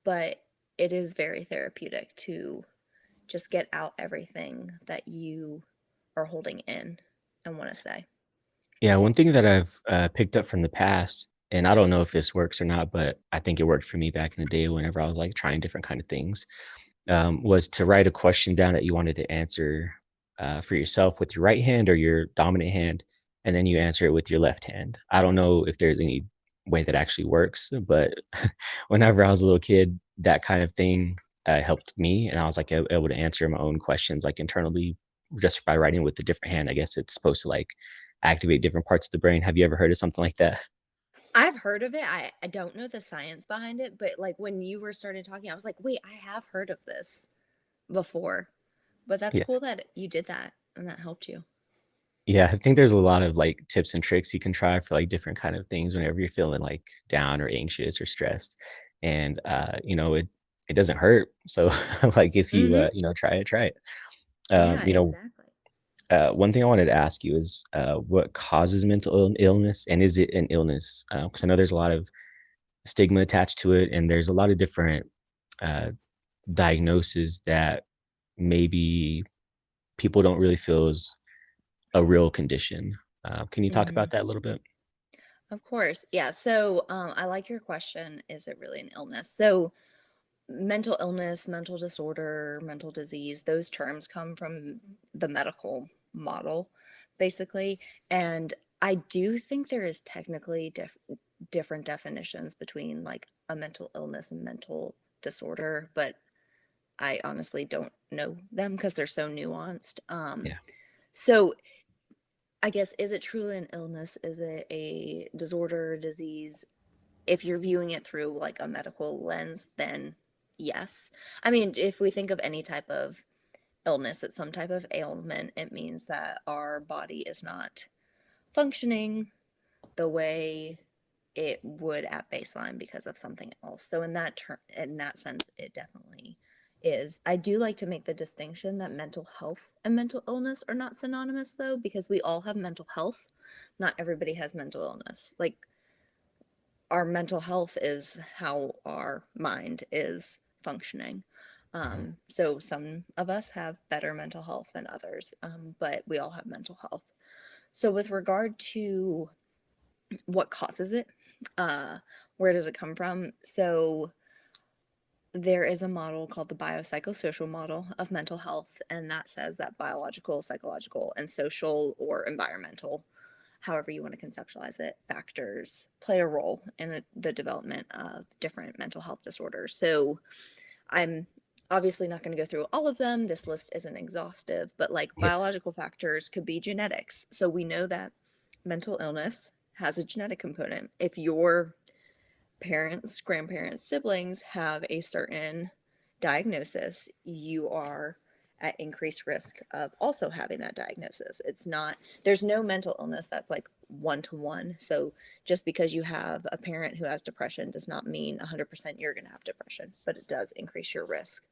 B: but it is very therapeutic to just get out everything that you are holding in and want to say.
A: Yeah, one thing that I've picked up from the past, and I don't know if this works or not, but I think it worked for me back in the day whenever I was like trying different kind of things, was to write a question down that you wanted to answer for yourself with your right hand or your dominant hand, and then you answer it with your left hand. I don't know if there's any way that actually works, but whenever I was a little kid, that kind of thing helped me, and I was like able to answer my own questions like internally just by writing with a different hand. I guess it's supposed to like activate different parts of the brain. Have you ever heard of something like that?
B: I've heard of it. I don't know the science behind it, but like when you were started talking, I was like, wait, I have heard of this before. But that's
A: Yeah.
B: cool that you did that and that helped you.
A: Yeah, I think there's a lot of like tips and tricks you can try for like different kind of things whenever you're feeling like down or anxious or stressed. And it doesn't hurt. So like if you
B: Mm-hmm.
A: try it.
B: Yeah,
A: You know,
B: exactly.
A: one thing I wanted to ask you is what causes mental illness, and is it an illness? Because I know there's a lot of stigma attached to it, and there's a lot of different uh, diagnoses that maybe people don't really feel is a real condition. Can you talk
B: Mm-hmm.
A: about that a little bit?
B: Of course. Yeah. So I like your question. Is it really an illness? So mental illness, mental disorder, mental disease, those terms come from the medical model, basically. And I do think there is technically different definitions between like a mental illness and mental disorder, but I honestly don't know them because they're so nuanced.
A: Yeah.
B: So I guess, is it truly an illness? Is it a disorder, disease? If you're viewing it through like a medical lens, then yes. I mean, if we think of any type of illness, it's some type of ailment, it means that our body is not functioning the way it would at baseline because of something else. So in that sense, it definitely is. I do like to make the distinction that mental health and mental illness are not synonymous though, because we all have mental health. Not everybody has mental illness. Like, our mental health is how our mind is functioning. So some of us have better mental health than others, but we all have mental health. So with regard to what causes it, where does it come from? So there is a model called the biopsychosocial model of mental health, and that says that biological, psychological, and social or environmental, however you want to conceptualize it, factors play a role in the development of different mental health disorders. So I'm obviously not going to go through all of them. This list isn't exhaustive, but like
A: Yeah.
B: biological factors could be genetics. So we know that mental illness has a genetic component. If your parents, grandparents, siblings have a certain diagnosis, you are at increased risk of also having that diagnosis. It's not, there's no mental illness that's like one to one. So just because you have a parent who has depression does not mean 100% you're going to have depression, but it does increase your risk.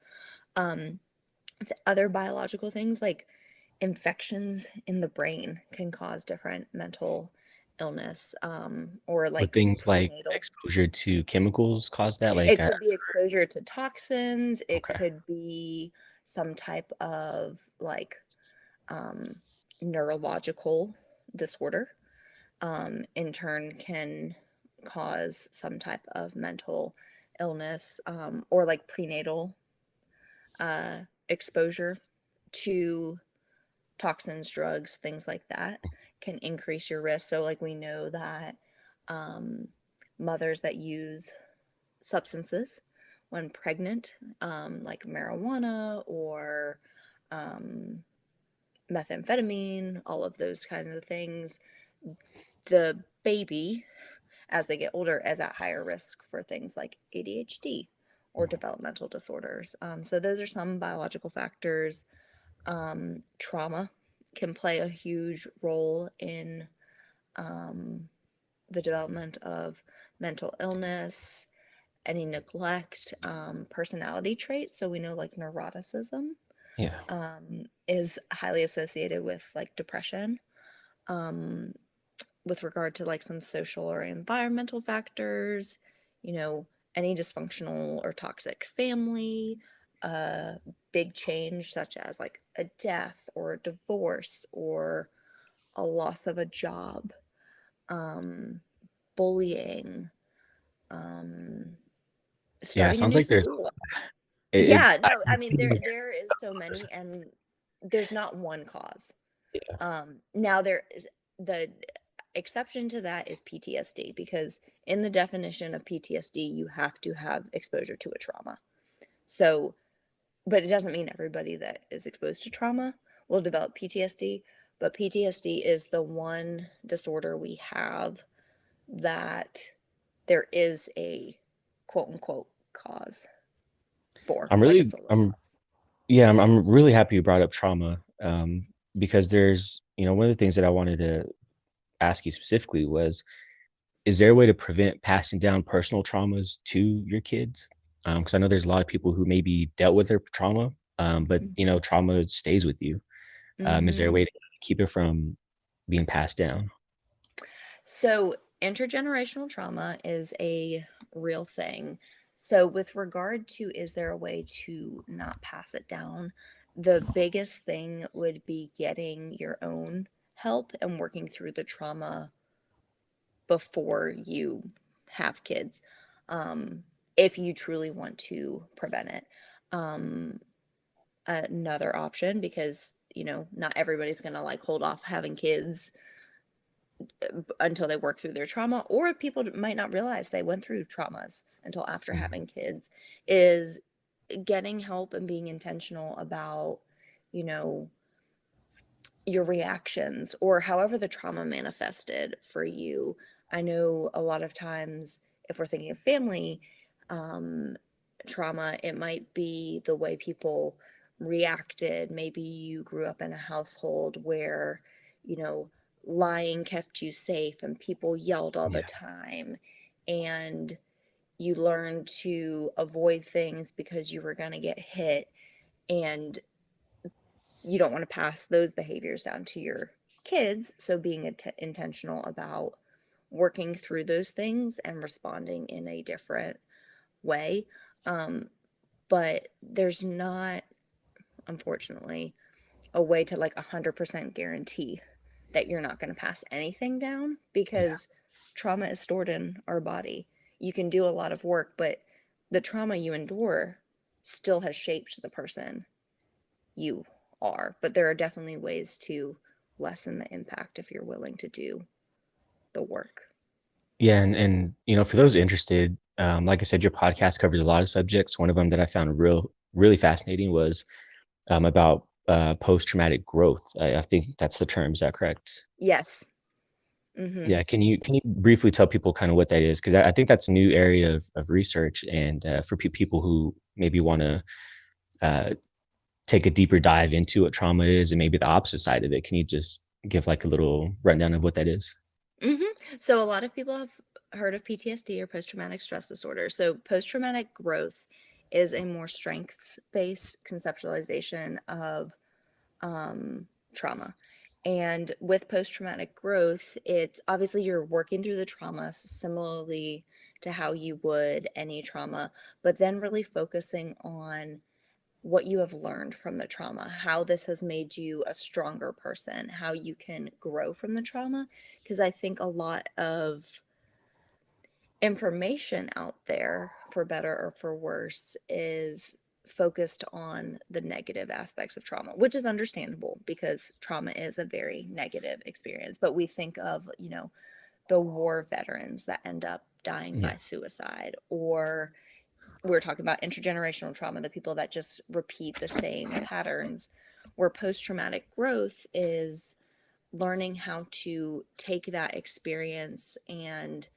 B: The other biological things like infections in the brain can cause different mental illness, or
A: Would
B: like
A: things like
B: prenatal.
A: exposure to chemicals cause that? Like,
B: It could be exposure to toxins. It
A: okay.
B: could be some type of like neurological disorder. In turn, can cause some type of mental illness, or like prenatal exposure to toxins, drugs, things like that can increase your risk. So, like, we know that mothers that use substances when pregnant, like marijuana or um, methamphetamine, all of those kinds of things, the baby, as they get older, is at higher risk for things like ADHD or developmental disorders. So, those are some biological factors. Trauma can play a huge role in the development of mental illness, any neglect, personality traits. So we know like neuroticism
A: Yeah.
B: is highly associated with like depression. Um, with regard to like some social or environmental factors, you know, any dysfunctional or toxic family, a big change such as like a death or a divorce or a loss of a job, um, bullying, um,
A: Yeah.
B: starting a
A: Sounds
B: new
A: like there's
B: school.
A: it.
B: Yeah,
A: I
B: no, I mean
A: think
B: there is so many, and there's not one cause.
A: yeah.
B: Now there is the exception to that is PTSD, because in the definition of PTSD, you have to have exposure to a trauma. So, but it doesn't mean everybody that is exposed to trauma will develop PTSD. But PTSD is the one disorder we have that there is a quote unquote cause for,
A: I'm
B: like a
A: really
B: solo
A: I'm
B: cause.
A: yeah, I'm really happy you brought up trauma, because there's, one of the things that I wanted to ask you specifically was, is there a way to prevent passing down personal traumas to your kids? Because I know there's a lot of people who maybe dealt with their trauma, but trauma stays with you. Is there a
B: Mm-hmm.
A: way to keep it from being passed down?
B: So, intergenerational trauma is a real thing. So, with regard to, is there a way to not pass it down? The biggest thing would be getting your own help and working through the trauma before you have kids. Um, if you truly want to prevent it. Another option, because not everybody's gonna like hold off having kids until they work through their trauma, or people might not realize they went through traumas until after having kids, is getting help and being intentional about your reactions or however the trauma manifested for you. I know a lot of times, if we're thinking of family trauma, it might be the way people reacted. Maybe you grew up in a household where, lying kept you safe and people yelled all the time, and you learned to avoid things because you were going to get hit, and you don't want to pass those behaviors down to your kids. So being intentional about working through those things and responding in a different way. But there's not, unfortunately, a way to like 100% guarantee that you're not going to pass anything down, because trauma is stored in our body. You can do a lot of work, but the trauma you endure still has shaped the person you are. But there are definitely ways to lessen the impact if you're willing to do the work.
A: Yeah, and for those interested, like I said, your podcast covers a lot of subjects. One of them that I found really fascinating was about post-traumatic growth. I think that's the term. Is that correct?
B: Yes. Mm-hmm.
A: Yeah. Can you briefly tell people kind of what that is? Because I think that's a new area of research, and for people who maybe want to take a deeper dive into what trauma is and maybe the opposite side of it. Can you just give like a little rundown of what that is?
B: Mm-hmm. So a lot of people have heard of PTSD, or post-traumatic stress disorder. So post-traumatic growth is a more strengths-based conceptualization of trauma. And with post-traumatic growth, it's obviously you're working through the trauma similarly to how you would any trauma, but then really focusing on what you have learned from the trauma, how this has made you a stronger person, how you can grow from the trauma. Because I think a lot of information out there, for better or for worse, is focused on the negative aspects of trauma, which is understandable because trauma is a very negative experience. But we think of, the war veterans that end up dying by suicide, or we're talking about intergenerational trauma, the people that just repeat the same patterns, where post-traumatic growth is learning how to take that experience and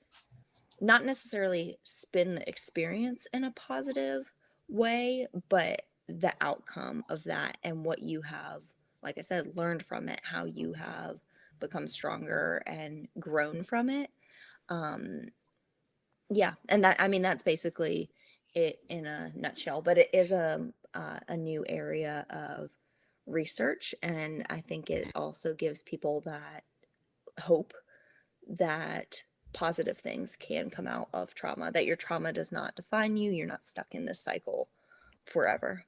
B: not necessarily spin the experience in a positive way, but the outcome of that and what you have, like I said, learned from it, how you have become stronger and grown from it. Yeah, and that's basically it in a nutshell. But it is a new area of research, and I think it also gives people that hope that positive things can come out of trauma, that your trauma does not define you. You're not stuck in this cycle forever.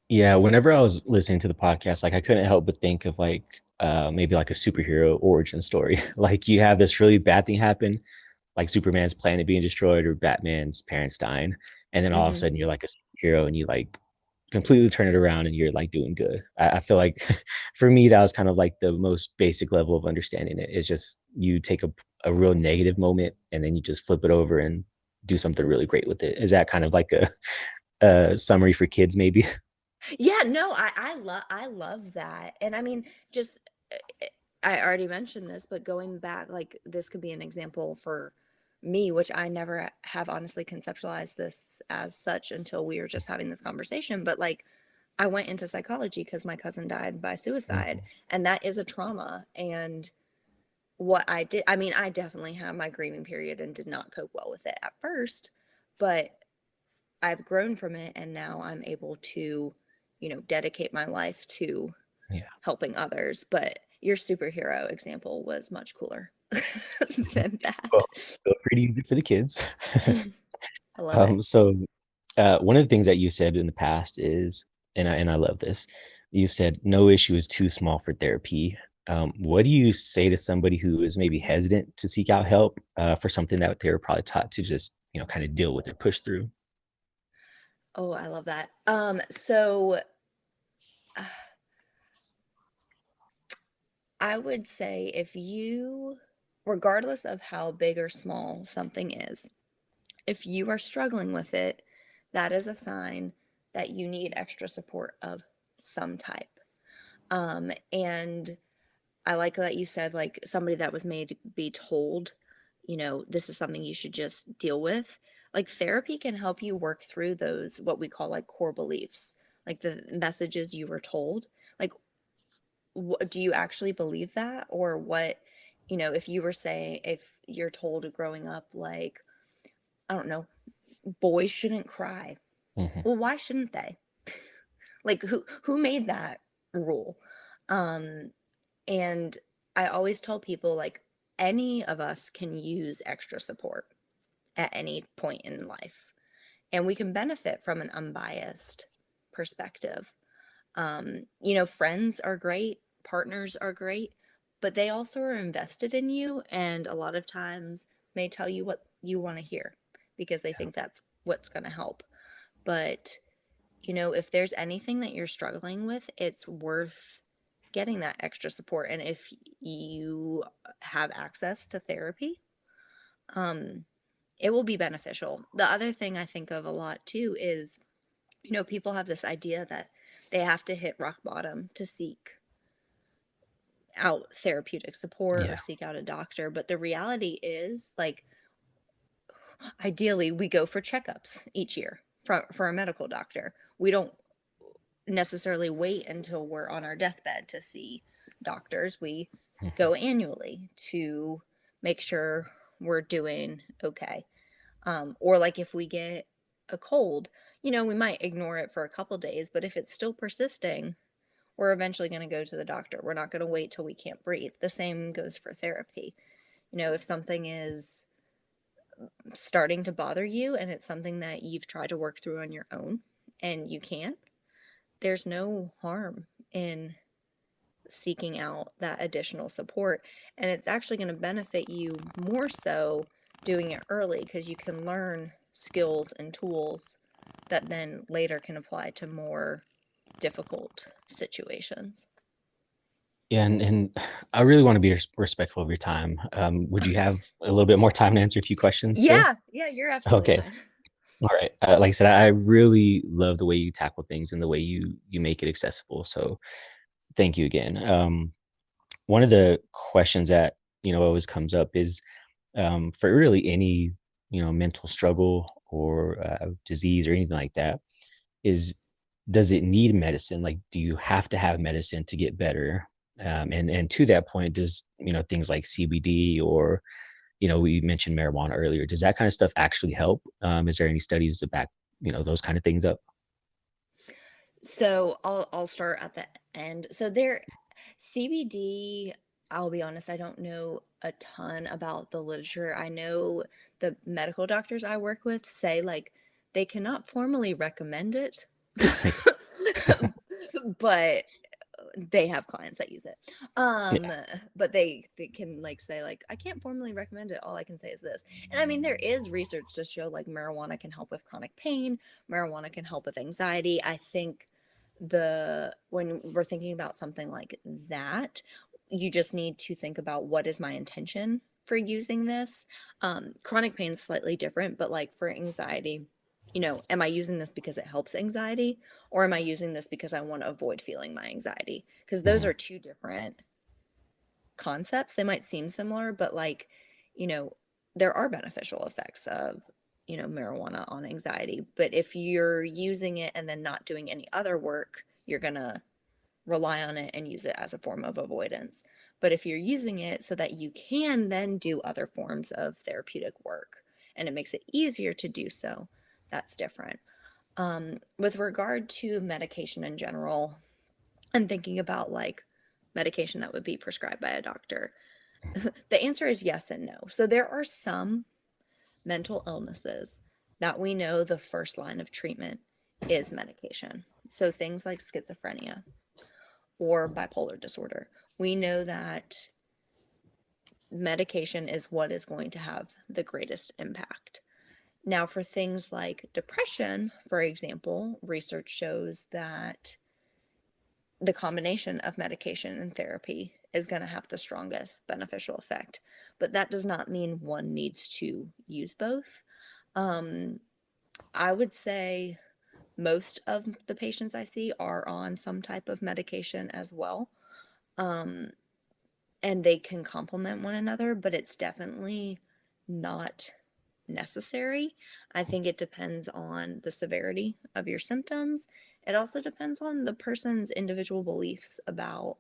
A: Yeah, whenever I was listening to the podcast, like I couldn't help but think of like maybe like a superhero origin story. Like you have this really bad thing happen, like Superman's planet being destroyed or Batman's parents dying, and then all of a sudden you're like a superhero and you like completely turn it around and you're like doing good. I feel like for me that was kind of like the most basic level of understanding it. It's just you take a real negative moment and then you just flip it over and do something really great with it. Is that kind of like a summary for kids maybe?
B: Yeah, no, I love that. And I mean, just I already mentioned this, but going back, like this could be an example for me, which I never have honestly conceptualized this as such until we were just having this conversation. But like, I went into psychology because my cousin died by suicide, and that is a trauma. And what I did, I mean, I definitely had my grieving period and did not cope well with it at first, but I've grown from it, and now I'm able to, dedicate my life to helping others. But your superhero example was much cooler than that.
A: Well, feel free to use it for the kids.
B: I love it.
A: So one of the things that you said in the past is, and I love this, you said no issue is too small for therapy. What do you say to somebody who is maybe hesitant to seek out help for something that they were probably taught to just kind of deal with it, push through?
B: Oh, I love that. So I would say if you, regardless of how big or small something is, if you are struggling with it, that is a sign that you need extra support of some type. And I like that you said, like, somebody that was made to be told, this is something you should just deal with. Like, therapy can help you work through those, what we call like core beliefs, like the messages you were told. Like, do you actually believe that? Or what, if you were saying, if you're told growing up, like, I don't know, boys shouldn't cry.
A: Hmm.
B: Well, why shouldn't they? Like, who made that rule? Um, and I always tell people, like, any of us can use extra support at any point in life, and we can benefit from an unbiased perspective. Friends are great, partners are great, but they also are invested in you, and a lot of times may tell you what you want to hear because they think that's what's going to help. But if there's anything that you're struggling with, it's worth getting that extra support. And if you have access to therapy, um, it will be beneficial. The other thing I think of a lot too is, people have this idea that they have to hit rock bottom to seek out therapeutic support or
A: Yeah.
B: seek out a doctor. But the reality is, like, ideally, we go for checkups each year for a medical doctor. We don't necessarily wait until we're on our deathbed to see doctors. We go annually to make sure we're doing okay. Or like if we get a cold, we might ignore it for a couple days, but if it's still persisting, we're eventually going to go to the doctor. We're not going to wait till we can't breathe. The same goes for therapy. If something is starting to bother you and it's something that you've tried to work through on your own and you can't, there's no harm in seeking out that additional support. And it's actually going to benefit you more so doing it early because you can learn skills and tools that then later can apply to more difficult situations.
A: Yeah, and I really want to be respectful of your time. Would you have a little bit more time to answer a few questions still?
B: Yeah, you're absolutely
A: Okay.
B: fine.
A: All right. Like I said, I really love the way you tackle things and the way you make it accessible. So thank you again. One of the questions that always comes up is for really any mental struggle or disease or anything like that is, does it need medicine? Like, do you have to have medicine to get better? And to that point, does things like CBD or we mentioned marijuana earlier, does that kind of stuff actually help? Is there any studies to back those kind of things up?
B: So I'll start at the end. So CBD, I'll be honest, I don't know a ton about the literature. I know the medical doctors I work with say, like, they cannot formally recommend it, but they have clients that use it.
A: Yeah.
B: But they can, like, say, like, I can't formally recommend it. All I can say is this. And I mean, there is research to show, like, marijuana can help with chronic pain, marijuana can help with anxiety. I think when we're thinking about something like that, you just need to think about, what is my intention for using this? Chronic pain is slightly different, but like for anxiety, am I using this because it helps anxiety, or am I using this because I want to avoid feeling my anxiety? Because those
A: Mhm.
B: are two different concepts. They might seem similar, but, like, you know, there are beneficial effects of, marijuana on anxiety. But if you're using it and then not doing any other work, you're going to rely on it and use it as a form of avoidance. But if you're using it so that you can then do other forms of therapeutic work and it makes it easier to do so, that's different. With regard to medication in general, and thinking about, like, medication that would be prescribed by a doctor, the answer is yes and no. So there are some mental illnesses that we know the first line of treatment is medication. So things like schizophrenia or bipolar disorder, we know that medication is what is going to have the greatest impact. Now, for things like depression, for example, research shows that the combination of medication and therapy is going to have the strongest beneficial effect. But that does not mean one needs to use both. I would say most of the patients I see are on some type of medication as well. And they can complement one another, but it's definitely not necessary. I think it depends on the severity of your symptoms. It also depends on the person's individual beliefs about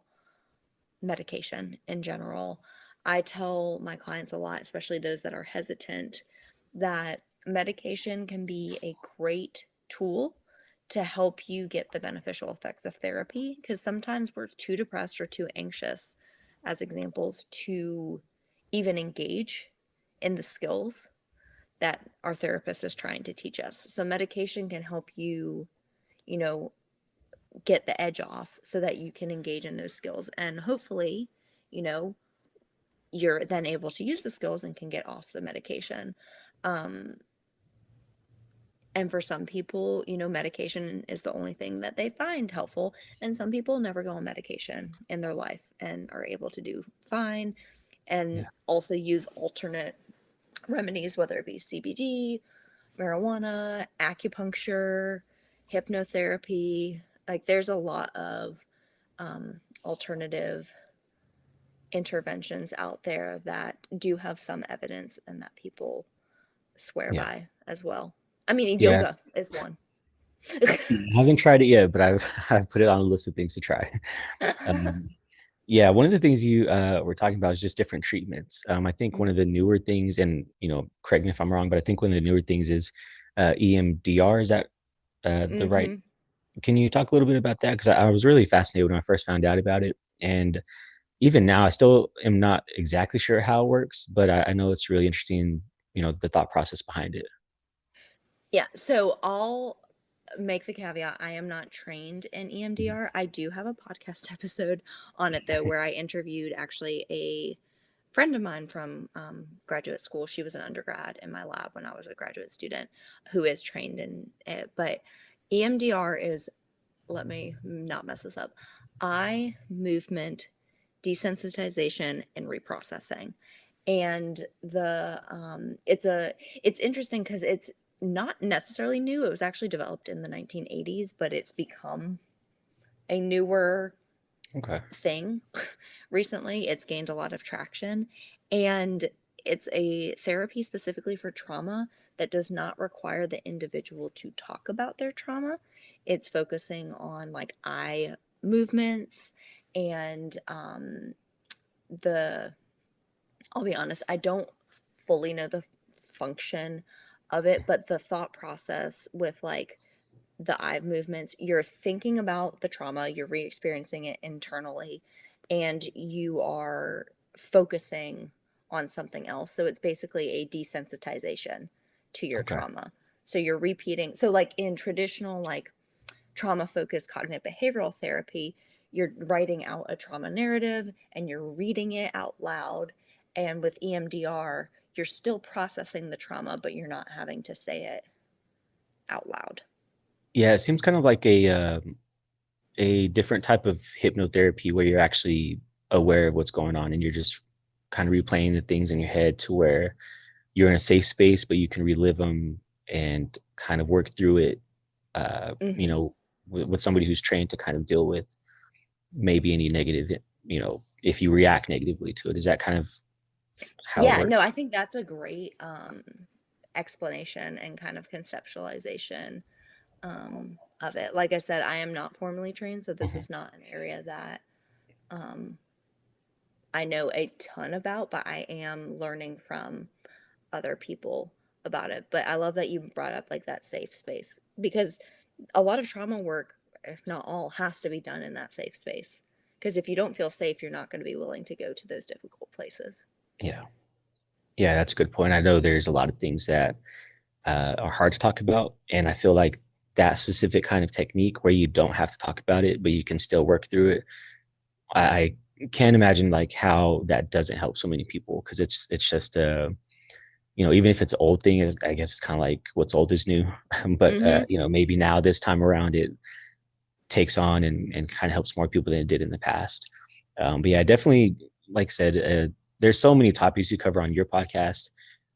B: medication in general. I tell my clients a lot, especially those that are hesitant, that medication can be a great tool to help you get the beneficial effects of therapy, because sometimes we're too depressed or too anxious, as examples, to even engage in the skills that our therapist is trying to teach us. So medication can help you, you know, get the edge off so that you can engage in those skills. And hopefully, you know, you're then able to use the skills and can get off the medication. And for some people, you know, medication is the only thing that they find helpful. And some people never go on medication in their life and are able to do fine and
A: Yeah.
B: also use alternate remedies, whether it be CBD, marijuana, acupuncture, hypnotherapy. Like there's a lot of alternative interventions out there that do have some evidence and that people swear
A: Yeah.
B: by as well. I mean,
A: Yeah.
B: yoga is one.
A: I haven't tried it yet, but I've put it on a list of things to try. Um, yeah, one of the things you were talking about is just different treatments. I think one of the newer things, and correct me if I'm wrong, but I think one of the newer things is EMDR. Is that the right?
B: Mm-hmm.
A: Can you talk a little bit about that? Because I was really fascinated when I first found out about it, and even now I still am not exactly sure how it works, but I know it's really interesting. The thought process behind it.
B: Yeah, so I'll make the caveat I am not trained in
A: Mhm.
B: EMDR. I do have a podcast episode on it though, where I interviewed actually a friend of mine from graduate school. She was an undergrad in my lab when I was a graduate student who is trained in it. But EMDR is, let me not mess this up, eye movement desensitization and reprocessing. And it's interesting because it's not necessarily new. It was actually developed in the 1980s, but it's become a newer
A: Okay.
B: thing recently. It's gained a lot of traction, and it's a therapy specifically for trauma that does not require the individual to talk about their trauma. It's focusing on like eye movements and the I'll be honest, I don't fully know the function of it, but the thought process with like the eye movements, you're thinking about the trauma, you're re-experiencing it internally, and you are focusing on something else. So it's basically a desensitization to your
A: Okay.
B: trauma. So you're repeating. So like in traditional like trauma focused cognitive behavioral therapy, you're writing out a trauma narrative and you're reading it out loud. And with EMDR, you're still processing the trauma, but you're not having to say it out loud.
A: Yeah, it seems kind of like a different type of hypnotherapy where you're actually aware of what's going on and you're just kind of replaying the things in your head to where you're in a safe space, but you can relive them and kind of work through it,
B: Mm-hmm.
A: with somebody who's trained to kind of deal with maybe any negative, if you react negatively to it. Is that kind of how it
B: Yeah, no,
A: works?
B: I think that's a great explanation and kind of conceptualization of it. Like I said, I am not formally trained, so this
A: Mhm.
B: is not an area that um, I know a ton about, but I am learning from other people about it. But I love that you brought up like that safe space because a lot of trauma work, if not all, has to be done in that safe space. Because if you don't feel safe, you're not going to be willing to go to those difficult places.
A: Yeah. Yeah, that's a good point. I know there's a lot of things that are hard to talk about. And I feel like that specific kind of technique where you don't have to talk about it, but you can still work through it. I can't imagine like how that doesn't help so many people because it's just even if it's an old thing, I guess it's kind of like what's old is new. But maybe now this time around it takes on and kind of helps more people than it did in the past. But yeah, definitely, like I said, there's so many topics you cover on your podcast.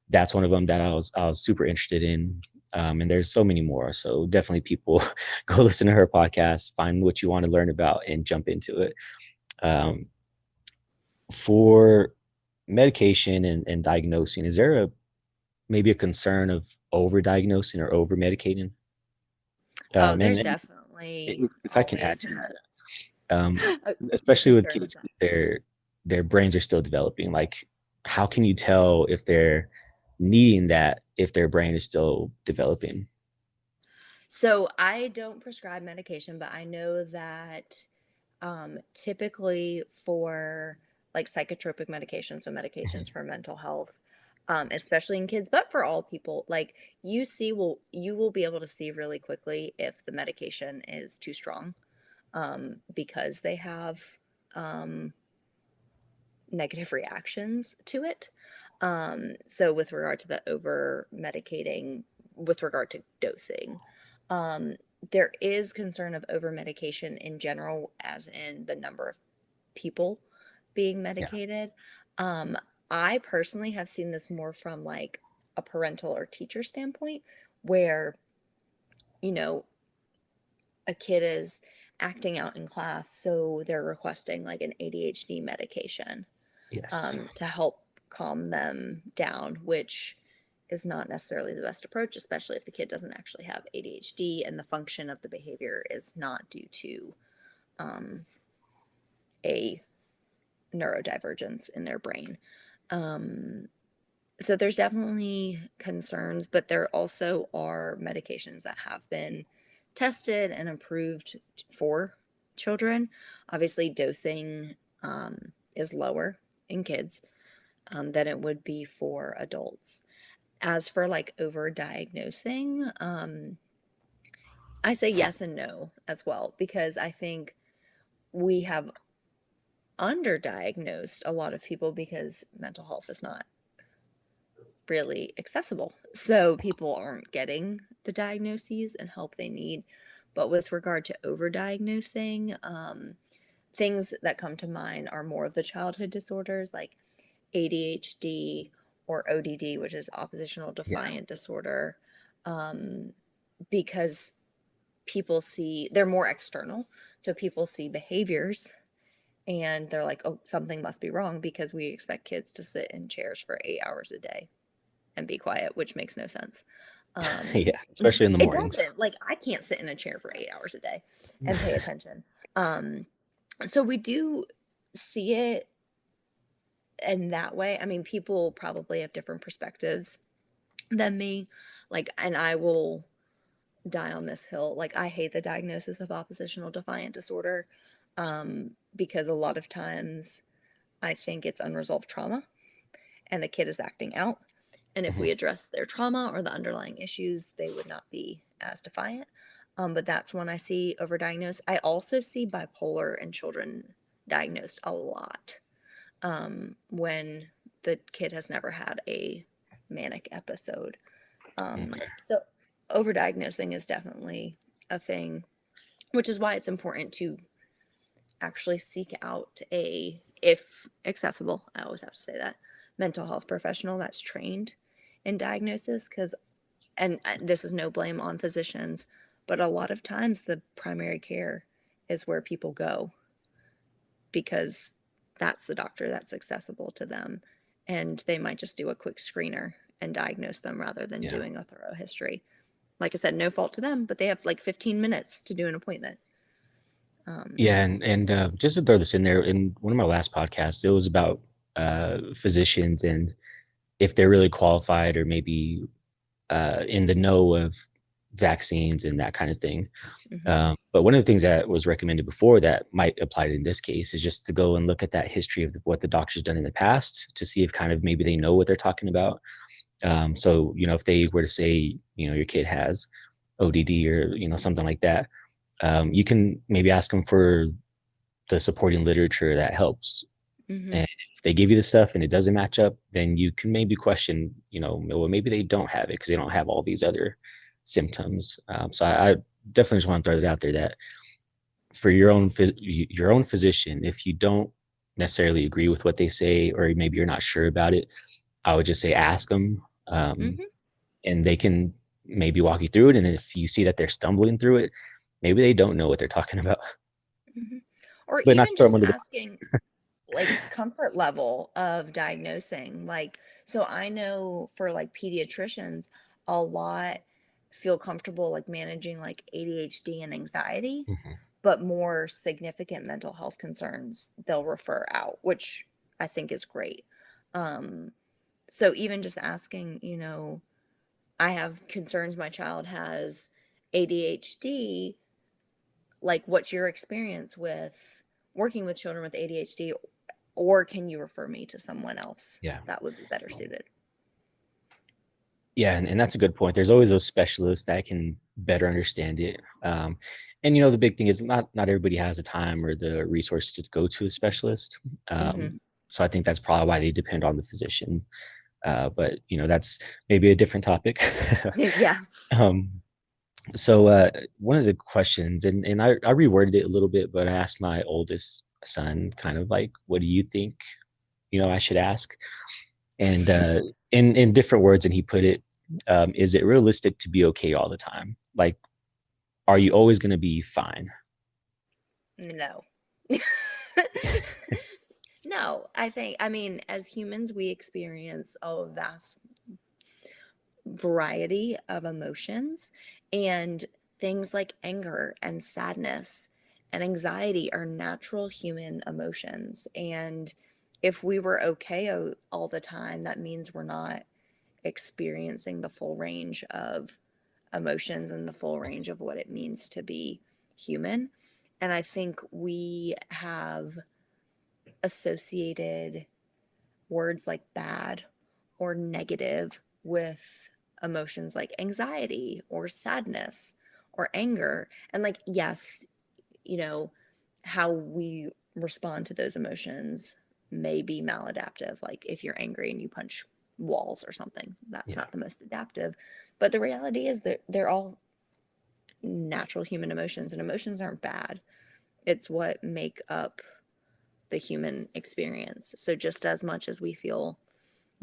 A: That's one of them that I was super interested in. And there's so many more. So definitely people go listen to her podcast, find what you want to learn about and jump into it. For medication and diagnosing, is there maybe a concern of over-diagnosing or over-medicating?
B: There's
A: And
B: definitely
A: if I can add
B: always
A: to that,
B: a
A: especially with
B: concern with
A: kids,
B: that.
A: their brains are still developing. Like, how can you tell if they're needing that if their brain is still developing?
B: So I don't prescribe medication, but I know that typically for like psychotropic medications, so medications for mental health, especially in kids, but for all people, like you will be able to see really quickly if the medication is too strong, because they have negative reactions to it. So with regard to the over medicating, with regard to dosing, um, there is concern of over medication in general, as in the number of people being
A: Yeah.
B: medicated. Um, I personally have seen this more from like a parental or teacher standpoint, where, you know, a kid is acting out in class, so they're requesting like an ADHD medication
A: Yes.
B: to help calm them down, which is not necessarily the best approach, especially if the kid doesn't actually have ADHD and the function of the behavior is not due to a neurodivergence in their brain. So there's definitely concerns, but there also are medications that have been tested and approved for children. Obviously, dosing is lower in kids than it would be for adults. As for like over diagnosing, I say yes and no as well, because I think we have underdiagnosed a lot of people because mental health is not really accessible. So people aren't getting the diagnoses and help they need. But with regard to overdiagnosing, things that come to mind are more of the childhood disorders like ADHD or ODD, which is oppositional
A: Yeah.
B: defiant disorder, because they're more external. So people see behaviors and they're like, oh, something must be wrong because we expect kids to sit in chairs for 8 hours a day and be quiet, which makes no sense.
A: Yeah. Especially in the
B: It
A: mornings.
B: doesn't. Like, I can't sit in a chair for 8 hours a day and pay attention. So we do see it in that way. I mean, people probably have different perspectives than me. Like, and I will die on this hill. Like, I hate the diagnosis of oppositional defiant disorder, because a lot of times I think it's unresolved trauma and the kid is acting out. And if we address their trauma or the underlying issues, they would not be as defiant. But that's when I see overdiagnosed. I also see bipolar in children diagnosed a lot, when the kid has never had a manic episode.
A: Okay.
B: So overdiagnosing is definitely a thing, which is why it's important to actually seek out if accessible, I always have to say that, mental health professional that's trained in diagnosis, because, and this is no blame on physicians, but a lot of times the primary care is where people go because that's the doctor that's accessible to them, and they might just do a quick screener and diagnose them rather than
A: Yeah.
B: doing a thorough history. Like I said, no fault to them, but they have like 15 minutes to do an appointment.
A: Yeah, and just to throw this in there, in one of my last podcasts, it was about physicians and if they're really qualified or maybe in the know of vaccines and that kind of thing. But one of the things that was recommended before that might apply in this case is just to go and look at that history of what the doctor's done in the past to see if kind of maybe they know what they're talking about. So, if they were to say, your kid has ODD or, something like that, you can maybe ask them for the supporting literature that helps
B: Mm-hmm.
A: And if they give you the stuff and it doesn't match up, then you can maybe question, well, maybe they don't have it because they don't have all these other symptoms. So I definitely just want to throw it out there that for your own physician, if you don't necessarily agree with what they say, or maybe you're not sure about it, I would just say ask them,
B: Mm-hmm.
A: and they can maybe walk you through it. And if you see that they're stumbling through it, maybe they don't know what they're talking about.
B: Mm-hmm. Or
A: But not
B: even
A: to throw them
B: just
A: under the
B: asking like comfort level of diagnosing. Like, so I know for like pediatricians, a lot feel comfortable like managing like ADHD and anxiety,
A: Mhm.
B: but more significant mental health concerns they'll refer out, which I think is great. Um, so even just asking, I have concerns my child has ADHD, like what's your experience with working with children with ADHD, or can you refer me to someone else
A: Yeah.
B: that would be better suited?
A: Yeah, and that's a good point. There's always those specialists that can better understand it. And the big thing is not everybody has the time or the resource to go to a specialist.
B: Mm-hmm.
A: So I think that's probably why they depend on the physician. But that's maybe a different topic.
B: Yeah.
A: um, so one of the questions, and I reworded it a little bit, but I asked my oldest son kind of like, what do you think, I should ask? And in different words, and he put it, is it realistic to be okay all the time? Like, are you always going to be fine?
B: No. No, I mean, as humans, we experience a vast variety of emotions, and things like anger and sadness and anxiety are natural human emotions. And if we were okay all the time, that means we're not experiencing the full range of emotions and the full range of what it means to be human. And I think we have associated words like bad or negative with emotions like anxiety or sadness or anger. And like, yes, you know, how we respond to those emotions may be maladaptive. Like if you're angry and you punch walls or something, that's
A: Yeah.
B: not the most adaptive. But the reality is that they're all natural human emotions, and emotions aren't bad. It's what make up the human experience. So just as much as we feel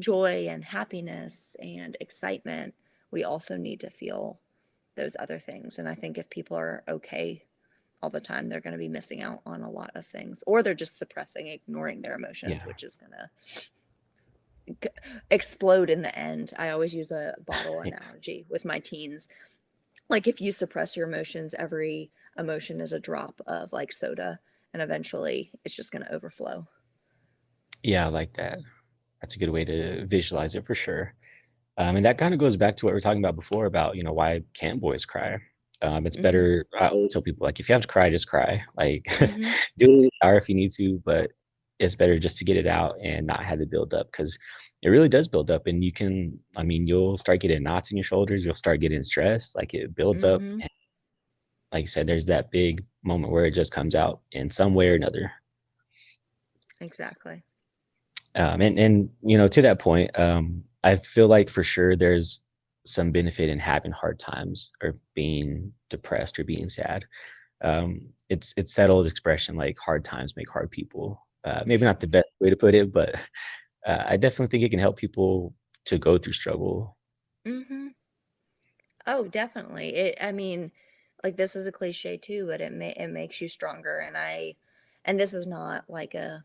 B: joy and happiness and excitement, we also need to feel those other things. And I think if people are okay all the time, they're going to be missing out on a lot of things, or they're just suppressing, ignoring their emotions,
A: Yeah.
B: which is going to explode in the end. I always use a bottle analogy with my teens. Like if you suppress your emotions, every emotion is a drop of like soda, and eventually it's just going to overflow.
A: Yeah, I like that. That's a good way to visualize it for sure. And that kind of goes back to what we were talking about before about, why can't boys cry? It's
B: Mm-hmm.
A: better. I always tell people, like, if you have to cry, just cry. Like,
B: Mm-hmm.
A: do it in the shower if you need to, but it's better just to get it out and not have it build up, because it really does build up. And you'll start getting knots in your shoulders. You'll start getting stressed. Like, it builds up.
B: Mm-hmm.
A: And like I said, there's that big moment where it just comes out in some way or another.
B: Exactly.
A: And to that point, I feel like for sure there's some benefit in having hard times or being depressed or being sad. It's that old expression, like hard times make hard people. Maybe not the best way to put it, but I definitely think it can help people to go through struggle.
B: Mm-hmm. Oh, definitely. I mean, like this is a cliche too, but it makes you stronger. And this is not like a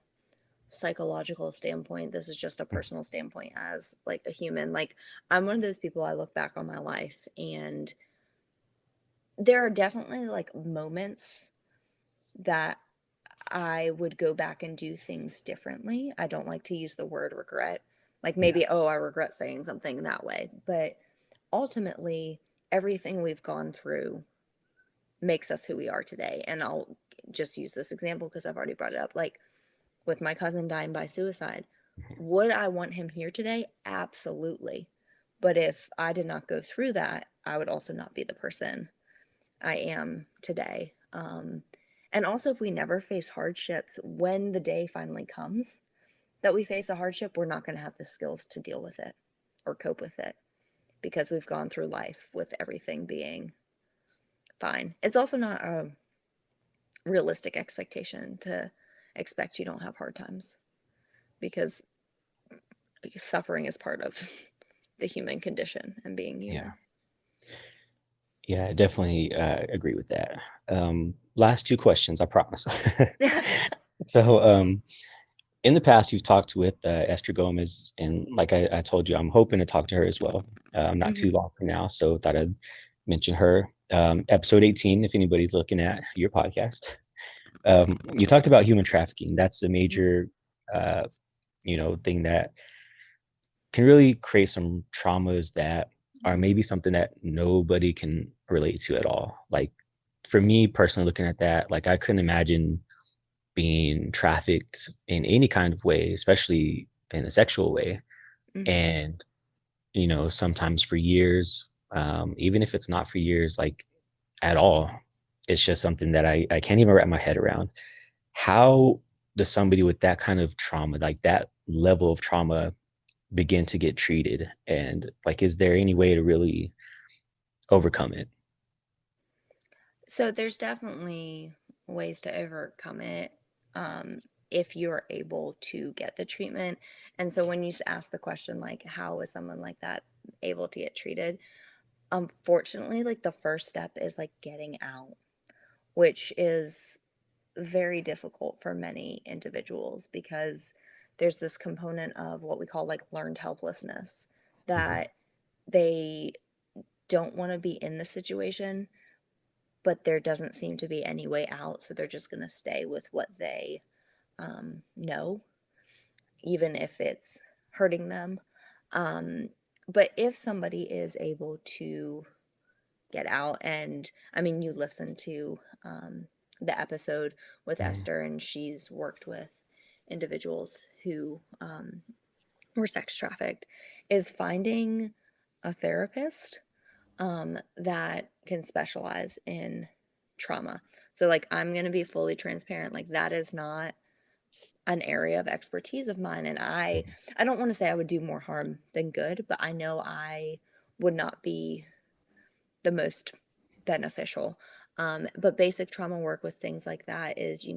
B: psychological standpoint. This is just a personal standpoint as like a human. Like I'm one of those people, I look back on my life and there are definitely like moments that I would go back and do things differently. I don't like to use the word regret. Like
A: Yeah,
B: maybe, oh, I regret saying something that way. But ultimately, everything we've gone through makes us who we are today. And I'll just use this example because I've already brought it up. Like with my cousin dying by suicide, would I want him here today? Absolutely. But if I did not go through that, I would also not be the person I am today. And also, if we never face hardships, when the day finally comes, that we face a hardship, we're not going to have the skills to deal with it or cope with it because we've gone through life with everything being fine. It's also not a realistic expectation to expect you don't have hard times, because suffering is part of the human condition and being human.
A: Yeah, I definitely agree with that. Last two questions, I promise. So, in the past, you've talked with Esther Gomez, and like I told you, I'm hoping to talk to her as well. Not too long from now, so thought I'd mention her. Episode 18, if anybody's looking at your podcast. You talked about human trafficking. That's a major, thing that can really create some traumas that are maybe something that nobody can relate to at all. Like for me personally, looking at that, like I couldn't imagine being trafficked in any kind of way, especially in a sexual way. And, sometimes for years, even if it's not for years, like at all, it's just something that I can't even wrap my head around. How does somebody with that kind of trauma, like that level of trauma, begin to get treated? And like, is there any way to really overcome it?
B: So there's definitely ways to overcome it, if you're able to get the treatment. And so when you ask the question, like, how is someone like that able to get treated? Unfortunately, like the first step is like getting out, which is very difficult for many individuals because there's this component of what we call like learned helplessness, that they don't want to be in the situation, but there doesn't seem to be any way out. So they're just going to stay with what they know, even if it's hurting them. But if somebody is able to get out, and I mean, you listen to the episode with Esther, and she's worked with individuals who were sex trafficked, is finding a therapist that can specialize in trauma. So, like, I'm going to be fully transparent. Like, that is not an area of expertise of mine. And I don't want to say I would do more harm than good, but I know I would not be the most beneficial. But basic trauma work with things like that is,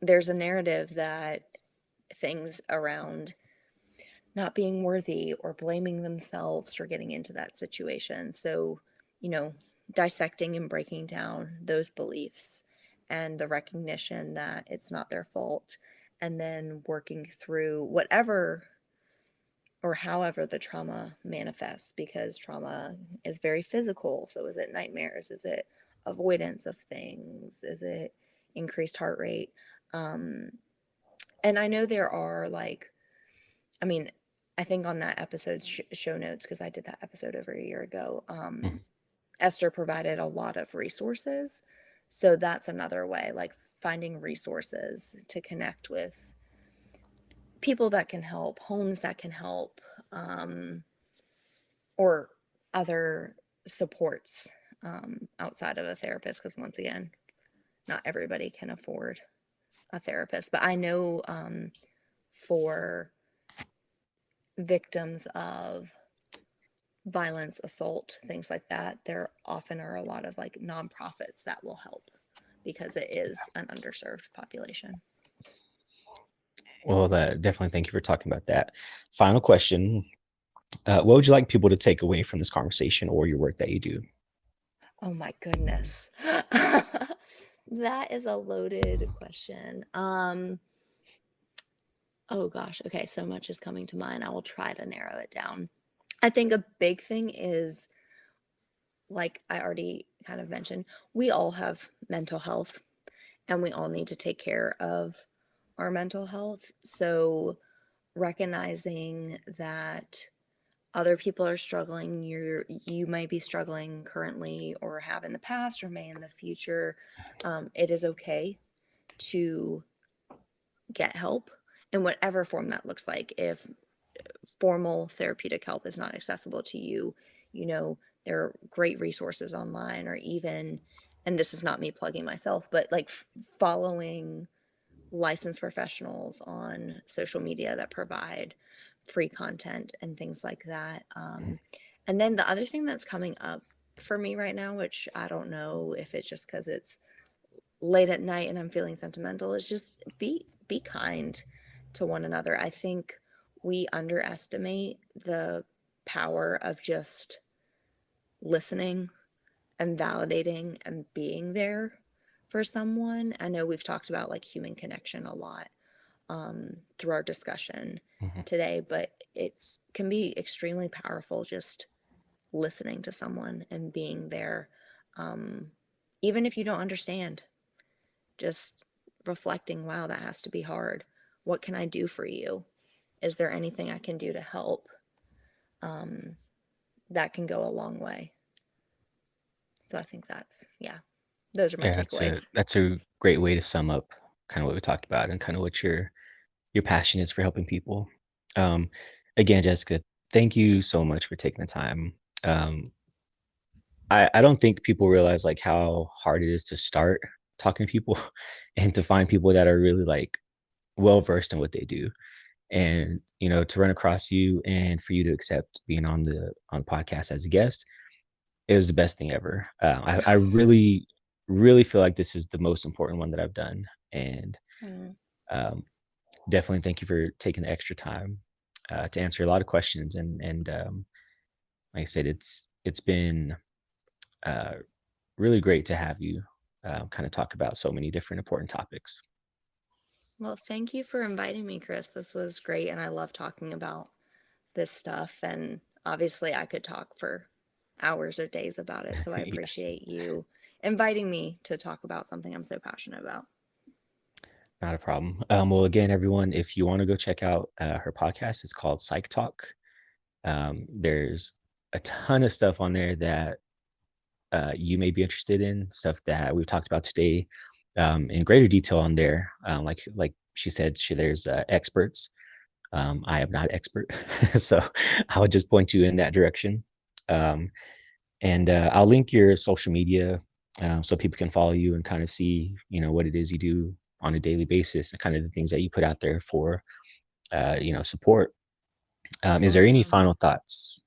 B: there's a narrative that things around not being worthy or blaming themselves for getting into that situation. So, dissecting and breaking down those beliefs and the recognition that it's not their fault, and then working through whatever or however the trauma manifests, because trauma is very physical. So is it nightmares? Is it avoidance of things? Is it increased heart rate? And I know there are I think on that episode's show notes, because I did that episode over a year ago, Esther provided a lot of resources. So that's another way, like finding resources to connect with people that can help, homes that can help, or other supports outside of a therapist. Because once again, not everybody can afford a therapist. But I know for victims of violence, assault, things like that, there often are a lot of like nonprofits that will help because it is an underserved population.
A: Well, definitely thank you for talking about that. Final question. What would you like people to take away from this conversation or your work that you do?
B: Oh my goodness. That is a loaded question. Oh gosh. Okay, so much is coming to mind. I will try to narrow it down. I think a big thing is, like I already kind of mentioned, we all have mental health and we all need to take care of our mental health. So recognizing that other people are struggling, you might be struggling currently or have in the past or may in the future. It is okay to get help in whatever form that looks like. If formal therapeutic help is not accessible to you, there are great resources online, or even, and this is not me plugging myself, but like following licensed professionals on social media that provide free content and things like that. And then the other thing that's coming up for me right now, which I don't know if it's just because it's late at night and I'm feeling sentimental, is just be kind to one another. I think we underestimate the power of just listening and validating and being there for someone. I know we've talked about like human connection a lot through our discussion today, but it's can be extremely powerful just listening to someone and being there, even if you don't understand, just reflecting, wow, that has to be hard. What can I do for you? Is there anything I can do to help? That can go a long way. So I think those are my takeaways.
A: That's a great way to sum up kind of what we talked about and kind of what your passion is for helping people. Again, Jessica, thank you so much for taking the time. I don't think people realize like how hard it is to start talking to people and to find people that are really like well versed in what they do. And to run across you and for you to accept being on podcast as a guest, it was the best thing ever. I really feel like this is the most important one that I've done, and definitely thank you for taking the extra time to answer a lot of questions. And like I said, it's been really great to have you kind of talk about so many different important topics.
B: Well, thank you for inviting me, Chris. This was great, and I love talking about this stuff. And obviously, I could talk for hours or days about it. So I appreciate you inviting me to talk about something I'm so passionate about.
A: Not a problem. Well, again, everyone, if you want to go check out her podcast, it's called Psych Talk. There's a ton of stuff on there that you may be interested in, stuff that we've talked about today in greater detail on there. Like she said, there's experts. I am not expert, so I would just point you in that direction. And I'll link your social media so people can follow you and kind of see, what it is you do on a daily basis and kind of the things that you put out there for, support. Awesome. Is there any final thoughts?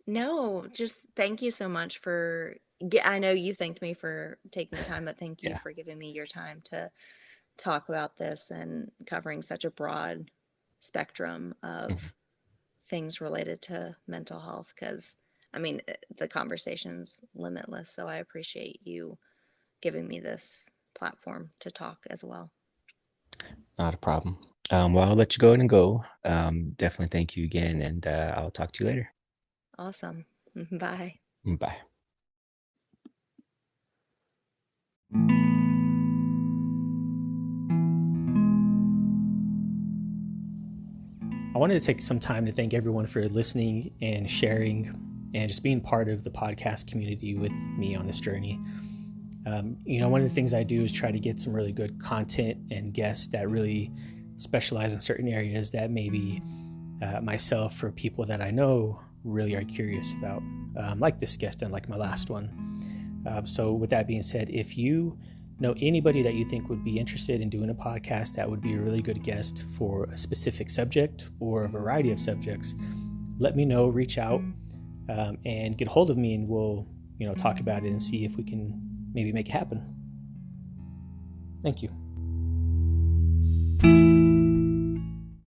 B: No, just thank you so much for, I know you thanked me for taking the time, but thank you for giving me your time to talk about this and covering such a broad spectrum of things related to mental health. Because, I mean, the conversation's limitless. So I appreciate you giving me this platform to talk as well.
A: Not a problem. Well, I'll let you go ahead and go. Definitely thank you again, and I'll talk to you later.
B: Awesome. Bye.
A: Bye.
C: I wanted to take some time to thank everyone for listening and sharing and just being part of the podcast community with me on this journey. One of the things I do is try to get some really good content and guests that really specialize in certain areas that maybe myself or people that I know really are curious about, like this guest and like my last one. So with that being said, if you know anybody that you think would be interested in doing a podcast that would be a really good guest for a specific subject or a variety of subjects, let me know, reach out, and get a hold of me, and we'll talk about it and see if we can maybe make it happen. Thank you.